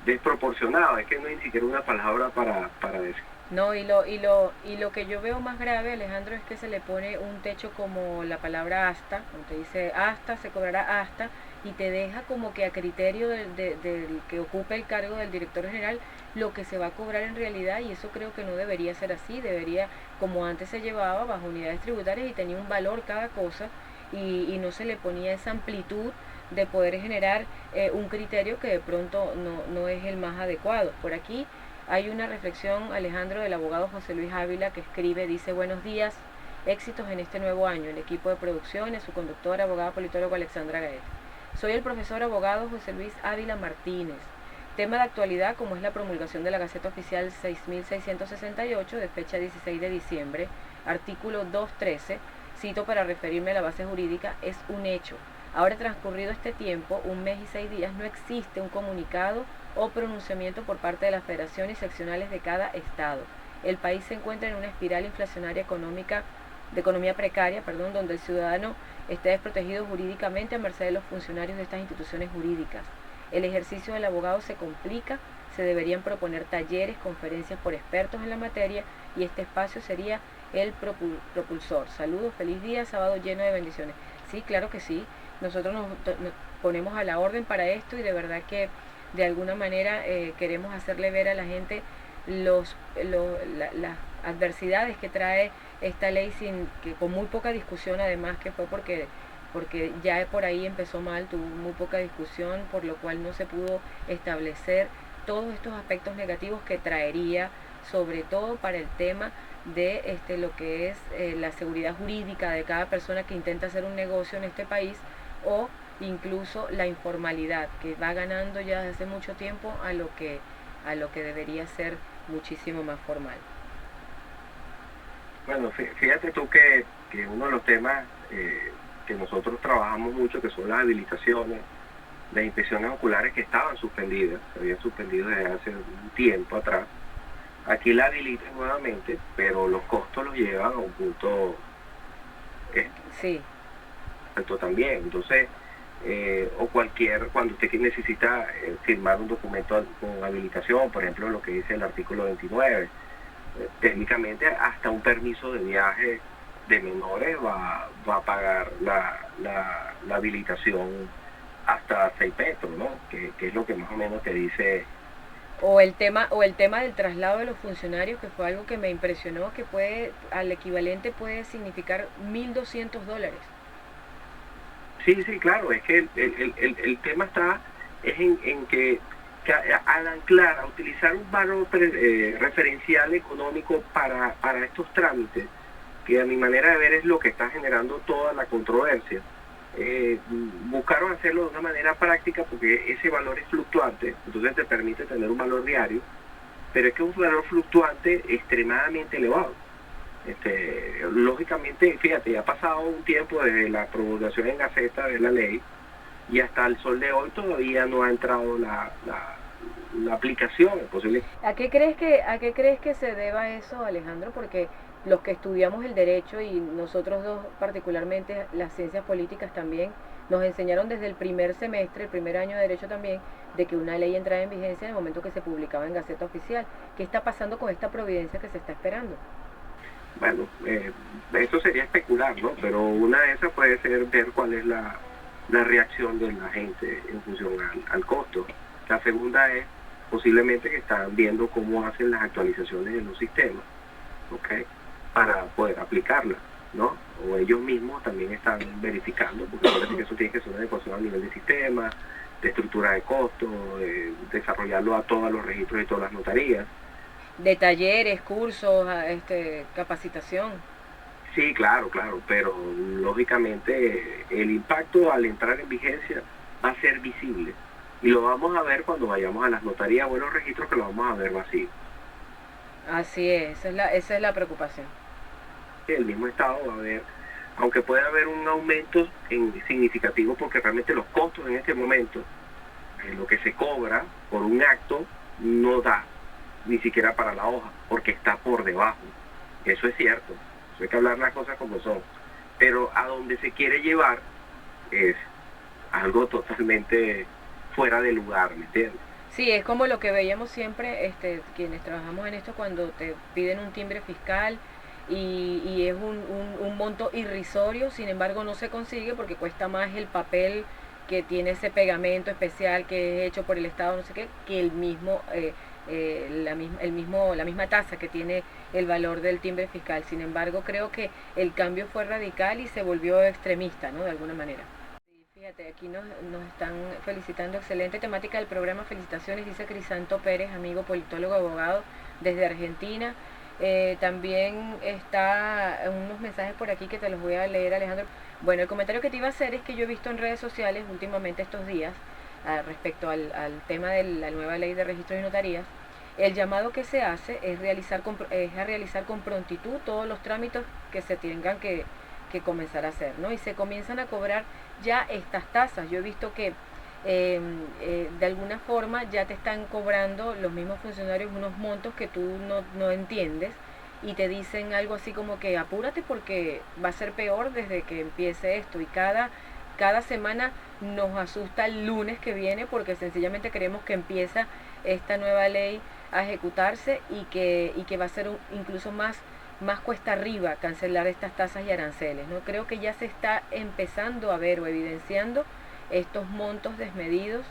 desproporcionado. Es que no hay ni siquiera una palabra para decir. No, y lo que yo veo más grave, Alejandro, es que se le pone un techo como la palabra hasta, cuando te dice hasta, se cobrará hasta, y te deja como que a criterio del que ocupe el cargo del director general lo que se va a cobrar en realidad, y eso creo que no debería ser así. Debería, como antes se llevaba bajo unidades tributarias y tenía un valor cada cosa, y no se le ponía esa amplitud de poder generar un criterio que de pronto no es el más adecuado. Por aquí hay una reflexión, Alejandro, del abogado José Luis Ávila, que escribe, dice: buenos días, éxitos en este nuevo año, el equipo de producción, su conductora, abogada politóloga Alexandra Gaeta. Soy el profesor abogado José Luis Ávila Martínez. Tema de actualidad, como es la promulgación de la Gaceta Oficial 6668 de fecha 16 de diciembre, artículo 213, cito para referirme a la base jurídica, es un hecho. Ahora transcurrido este tiempo, 1 mes y 6 días, no existe un comunicado o pronunciamiento por parte de las federaciones seccionales de cada estado. El país se encuentra en una espiral inflacionaria de economía precaria, donde el ciudadano está desprotegido jurídicamente a merced de los funcionarios de estas instituciones jurídicas. El ejercicio del abogado se complica, se deberían proponer talleres, conferencias por expertos en la materia y este espacio sería el propulsor. Saludos, feliz día, sábado lleno de bendiciones. Sí, claro que sí, nosotros nos ponemos a la orden para esto y de verdad que de alguna manera queremos hacerle ver a la gente las adversidades que trae esta ley con muy poca discusión, además que fue porque ya por ahí empezó mal, tuvo muy poca discusión, por lo cual no se pudo establecer todos estos aspectos negativos que traería, sobre todo para el tema de lo que es la seguridad jurídica de cada persona que intenta hacer un negocio en este país, o incluso la informalidad que va ganando ya desde hace mucho tiempo a lo que debería ser muchísimo más formal. Bueno, fíjate tú que uno de los temas que nosotros trabajamos mucho, que son las habilitaciones, las inspecciones oculares que estaban suspendidas, se habían suspendido desde hace un tiempo atrás. Aquí la habilitan nuevamente, pero los costos los llevan a un punto sí, alto también. Entonces, cuando usted necesita firmar un documento con habilitación, por ejemplo, lo que dice el artículo 29, técnicamente hasta un permiso de viaje de menores va a pagar la habilitación hasta 6 metros, ¿no? Que es lo que más o menos te dice. O el tema del traslado de los funcionarios, que fue algo que me impresionó, que al equivalente puede significar $1,200. Sí, claro, es que el tema está en que al anclar, a utilizar un valor referencial económico para estos trámites, que a mi manera de ver es lo que está generando toda la controversia, buscaron hacerlo de una manera práctica porque ese valor es fluctuante, entonces te permite tener un valor diario, pero es que es un valor fluctuante extremadamente elevado. Lógicamente, fíjate, ya ha pasado un tiempo desde la promulgación en Gaceta de la ley y hasta el sol de hoy todavía no ha entrado la aplicación. Es posible. ¿A qué crees que se deba eso, Alejandro? Porque los que estudiamos el derecho y nosotros dos particularmente las ciencias políticas también nos enseñaron desde el primer semestre, el primer año de derecho también, de que una ley entraba en vigencia en el momento que se publicaba en Gaceta Oficial. ¿Qué está pasando con esta providencia que se está esperando? Bueno, eso sería especular, ¿no? Pero una de esas puede ser ver cuál es la reacción de la gente en función al costo. La segunda es posiblemente que están viendo cómo hacen las actualizaciones en los sistemas, ¿ok? Para poder aplicarlas, ¿no? O ellos mismos también están verificando, porque parece que eso tiene que ser una adecuación a nivel de sistema, de estructura de costos, desarrollarlo a todos los registros y todas las notarías. De talleres, cursos, capacitación. Sí, claro, pero lógicamente el impacto al entrar en vigencia va a ser visible y lo vamos a ver cuando vayamos a las notarías o a los registros, que lo vamos a ver vacío. Así es, esa es la preocupación. El mismo Estado va a ver, aunque puede haber un aumento significativo, porque realmente los costos en este momento, lo que se cobra por un acto, no da ni siquiera para la hoja, porque está por debajo. Eso es cierto, eso hay que hablar las cosas como son. Pero a donde se quiere llevar es algo totalmente fuera de lugar, ¿me entiendes? Sí, es como lo que veíamos siempre, quienes trabajamos en esto, cuando te piden un timbre fiscal y es un monto irrisorio, sin embargo no se consigue porque cuesta más el papel que tiene ese pegamento especial que es hecho por el Estado, no sé qué, que el mismo la misma tasa que tiene el valor del timbre fiscal. Sin embargo, creo que el cambio fue radical y se volvió extremista, ¿no? De alguna manera. Sí, fíjate, aquí nos están felicitando. Excelente temática del programa. Felicitaciones, dice Crisanto Pérez, amigo politólogo, abogado desde Argentina. También está unos mensajes por aquí que te los voy a leer, Alejandro. Bueno, el comentario que te iba a hacer es que yo he visto en redes sociales últimamente estos días, respecto al tema de la nueva ley de registros y notarías, el llamado que se hace es a realizar con prontitud todos los trámites que se tengan que comenzar a hacer, ¿no? Y se comienzan a cobrar ya estas tasas. Yo he visto que de alguna forma ya te están cobrando los mismos funcionarios unos montos que tú no entiendes y te dicen algo así como que apúrate porque va a ser peor desde que empiece esto, y cada semana nos asusta el lunes que viene porque sencillamente creemos que empieza esta nueva ley a ejecutarse y que va a ser incluso más cuesta arriba cancelar estas tasas y aranceles, ¿no? Creo que ya se está empezando a ver o evidenciando estos montos desmedidos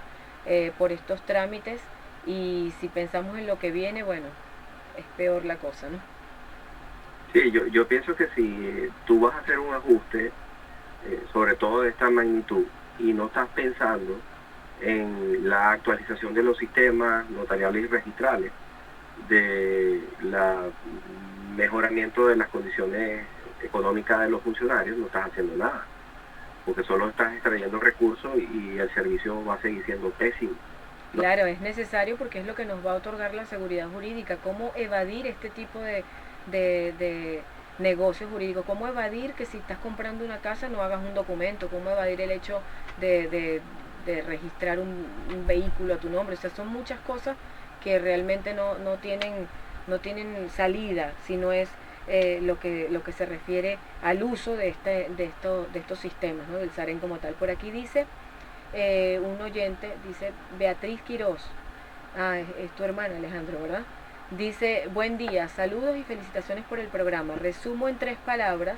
por estos trámites, y si pensamos en lo que viene, bueno, es peor la cosa, ¿no? Sí, yo pienso que si tú vas a hacer un ajuste, sobre todo de esta magnitud, y no estás pensando en la actualización de los sistemas notariales y registrales, de la mejoramiento de las condiciones económicas de los funcionarios, no estás haciendo nada, porque solo estás extrayendo recursos y el servicio va a seguir siendo pésimo, ¿no? Claro, es necesario porque es lo que nos va a otorgar la seguridad jurídica. ¿Cómo evadir este tipo de negocios jurídicos? ¿Cómo evadir que si estás comprando una casa no hagas un documento? ¿Cómo evadir el hecho de registrar un vehículo a tu nombre? O sea, son muchas cosas que realmente no tienen salida, si no es lo que se refiere al uso de estos sistemas, ¿no? Del SAREN como tal. Por aquí dice un oyente, dice Beatriz Quiroz, es tu hermana, Alejandro, ¿verdad? Dice, buen día, saludos y felicitaciones por el programa. Resumo en 3 palabras: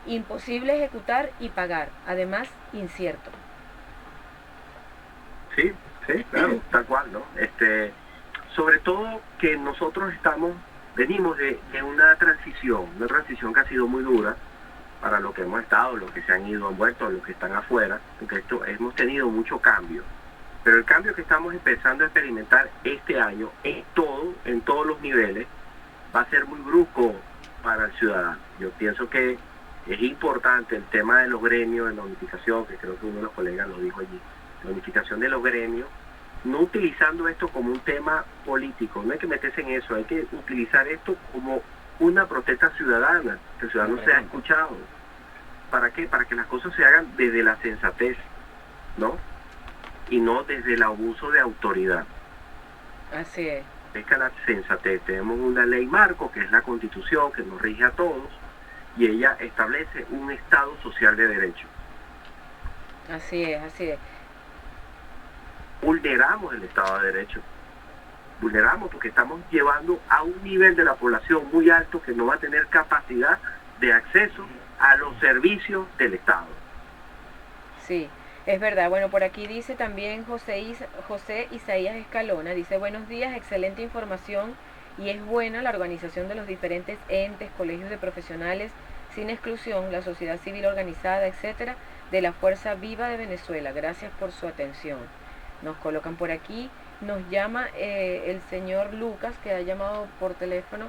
imposible ejecutar y pagar, además incierto. Sí, sí, claro, tal cual, ¿no? Sobre todo que nosotros venimos de una transición que ha sido muy dura para lo que hemos estado, los que se han ido, han vuelto, los que están afuera, porque hemos tenido mucho cambio. Pero el cambio que estamos empezando a experimentar este año en todos los niveles, va a ser muy brusco para el ciudadano. Yo pienso que es importante el tema de los gremios, de la unificación, que creo que uno de los colegas lo dijo allí, la unificación de los gremios, no utilizando esto como un tema político, no hay que meterse en eso, hay que utilizar esto como una protesta ciudadana, que el ciudadano sea escuchado. ¿Para qué? Para que las cosas se hagan desde la sensatez, ¿no? Y no desde el abuso de autoridad. Así es. Es que la sensatez, tenemos una ley marco, que es la Constitución, que nos rige a todos, y ella establece un Estado social de derecho. Así es, así es. Vulneramos el Estado de Derecho. Vulneramos porque estamos llevando a un nivel de la población muy alto que no va a tener capacidad de acceso a los servicios del Estado. Sí, es verdad. Bueno, por aquí dice también José Isaías Escalona, dice buenos días, excelente información, y es buena la organización de los diferentes entes, colegios de profesionales, sin exclusión, la sociedad civil organizada, etcétera, de la Fuerza Viva de Venezuela. Gracias por su atención. Nos colocan por aquí, nos llama el señor Lucas, que ha llamado por teléfono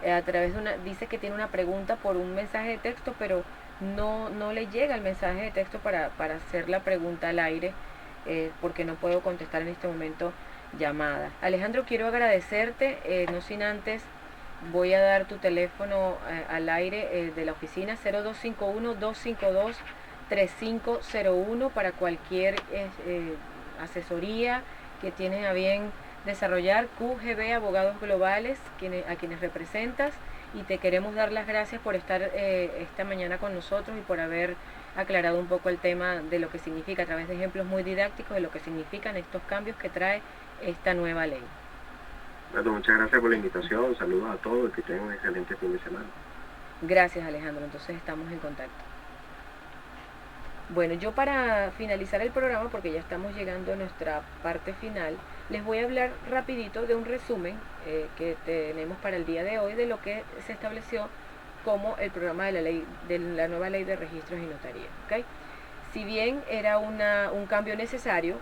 a través de dice que tiene una pregunta por un mensaje de texto, pero no le llega el mensaje de texto para hacer la pregunta al aire, porque no puedo contestar en este momento llamada. Alejandro, quiero agradecerte, no sin antes voy a dar tu teléfono al aire de la oficina, 0251-252-3501, para cualquier asesoría que tienes a bien desarrollar. QGB Abogados Globales, a quienes representas, y te queremos dar las gracias por estar esta mañana con nosotros y por haber aclarado un poco el tema de lo que significa, a través de ejemplos muy didácticos, de lo que significan estos cambios que trae esta nueva ley. Bueno, muchas gracias por la invitación, saludos a todos y que tengan un excelente fin de semana. Gracias, Alejandro, entonces estamos en contacto. Bueno, yo para finalizar el programa, porque ya estamos llegando a nuestra parte final, les voy a hablar rapidito de un resumen que tenemos para el día de hoy de lo que se estableció como el programa de la nueva ley de registros y notarías, ¿okay? Si bien era un cambio necesario,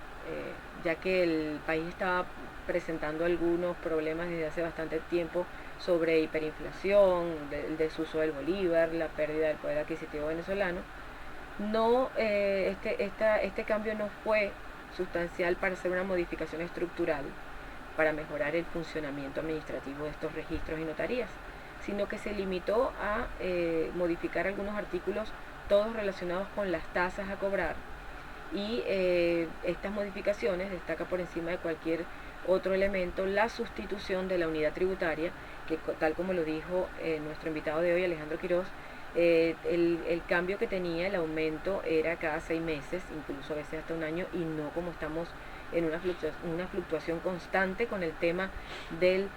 ya que el país estaba presentando algunos problemas desde hace bastante tiempo sobre hiperinflación, el desuso del bolívar, la pérdida del poder adquisitivo venezolano, este cambio no fue sustancial para hacer una modificación estructural para mejorar el funcionamiento administrativo de estos registros y notarías, sino que se limitó a modificar algunos artículos todos relacionados con las tasas a cobrar, y estas modificaciones destaca por encima de cualquier otro elemento la sustitución de la unidad tributaria, que tal como lo dijo nuestro invitado de hoy, Alejandro Quiroz, el cambio que tenía, el aumento era cada 6 meses, incluso a veces hasta un año, y no como estamos en una fluctuación constante con el tema del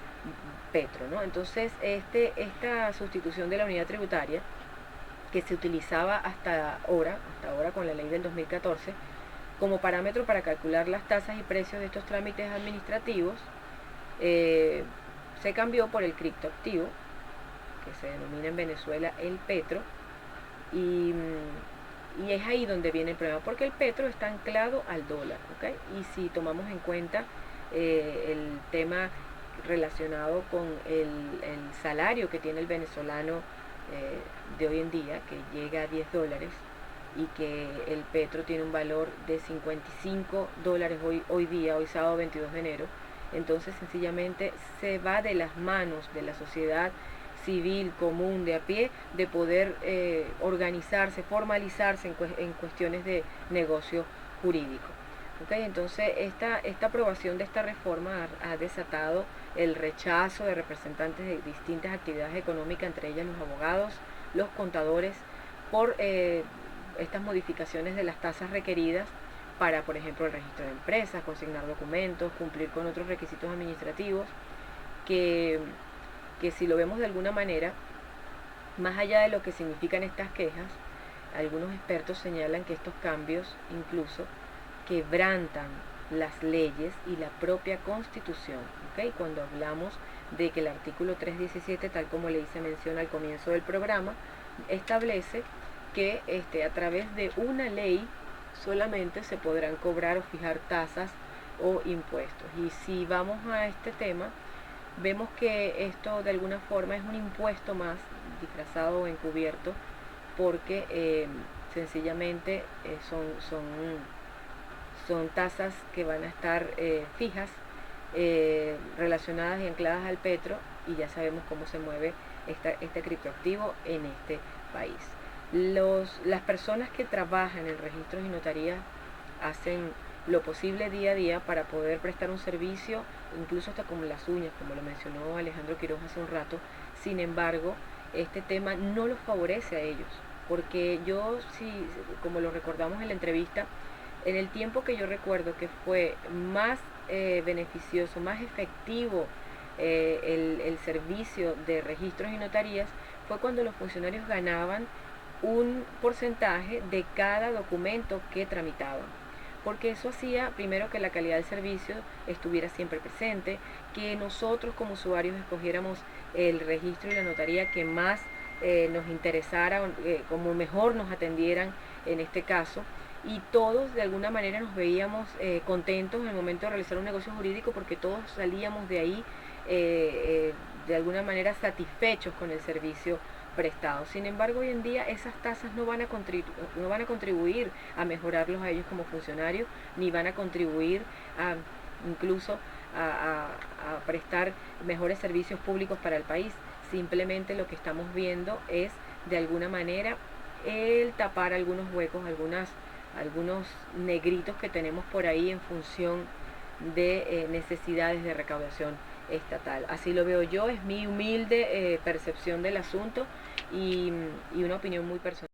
petro, ¿no? Entonces, esta sustitución de la unidad tributaria, que se utilizaba hasta ahora con la ley del 2014, como parámetro para calcular las tasas y precios de estos trámites administrativos, se cambió por el criptoactivo, que se denomina en Venezuela el petro, y es ahí donde viene el problema, porque el petro está anclado al dólar, ¿okay? Y si tomamos en cuenta el tema relacionado con el salario que tiene el venezolano de hoy en día, que llega a $10, y que el petro tiene un valor de $55 hoy sábado 22 de enero, entonces sencillamente se va de las manos de la sociedad civil común de a pie de poder organizarse, formalizarse en cuestiones de negocio jurídico. ¿Okay? Entonces esta aprobación de esta reforma ha desatado el rechazo de representantes de distintas actividades económicas, entre ellas los abogados, los contadores, por estas modificaciones de las tasas requeridas para, por ejemplo, el registro de empresas, consignar documentos, cumplir con otros requisitos administrativos, que si lo vemos de alguna manera, más allá de lo que significan estas quejas, algunos expertos señalan que estos cambios incluso quebrantan las leyes y la propia Constitución, ¿okay? Cuando hablamos de que el artículo 317, tal como le hice mención al comienzo del programa, establece que a través de una ley solamente se podrán cobrar o fijar tasas o impuestos. Y si vamos a este tema, vemos que esto de alguna forma es un impuesto más disfrazado o encubierto, porque sencillamente son tasas que van a estar fijas, relacionadas y ancladas al petro, y ya sabemos cómo se mueve este criptoactivo en este país. Las personas que trabajan en registros y notarías hacen lo posible día a día para poder prestar un servicio, incluso hasta con las uñas, como lo mencionó Alejandro Quiroz hace un rato. Sin embargo, este tema no los favorece a ellos, porque como lo recordamos en la entrevista, en el tiempo que yo recuerdo que fue más beneficioso, más efectivo el servicio de registros y notarías, fue cuando los funcionarios ganaban un porcentaje de cada documento que tramitaban, porque eso hacía primero que la calidad del servicio estuviera siempre presente, que nosotros como usuarios escogiéramos el registro y la notaría que más nos interesara, como mejor nos atendieran en este caso, y todos de alguna manera nos veíamos contentos en el momento de realizar un negocio jurídico, porque todos salíamos de ahí de alguna manera satisfechos con el servicio prestado. Sin embargo, hoy en día esas tasas no van a contribuir a mejorarlos a ellos como funcionarios, ni van a contribuir incluso a prestar mejores servicios públicos para el país. Simplemente lo que estamos viendo es, de alguna manera, el tapar algunos huecos, algunos negritos que tenemos por ahí en función de necesidades de recaudación estatal. Así lo veo yo, es mi humilde percepción del asunto y una opinión muy personal.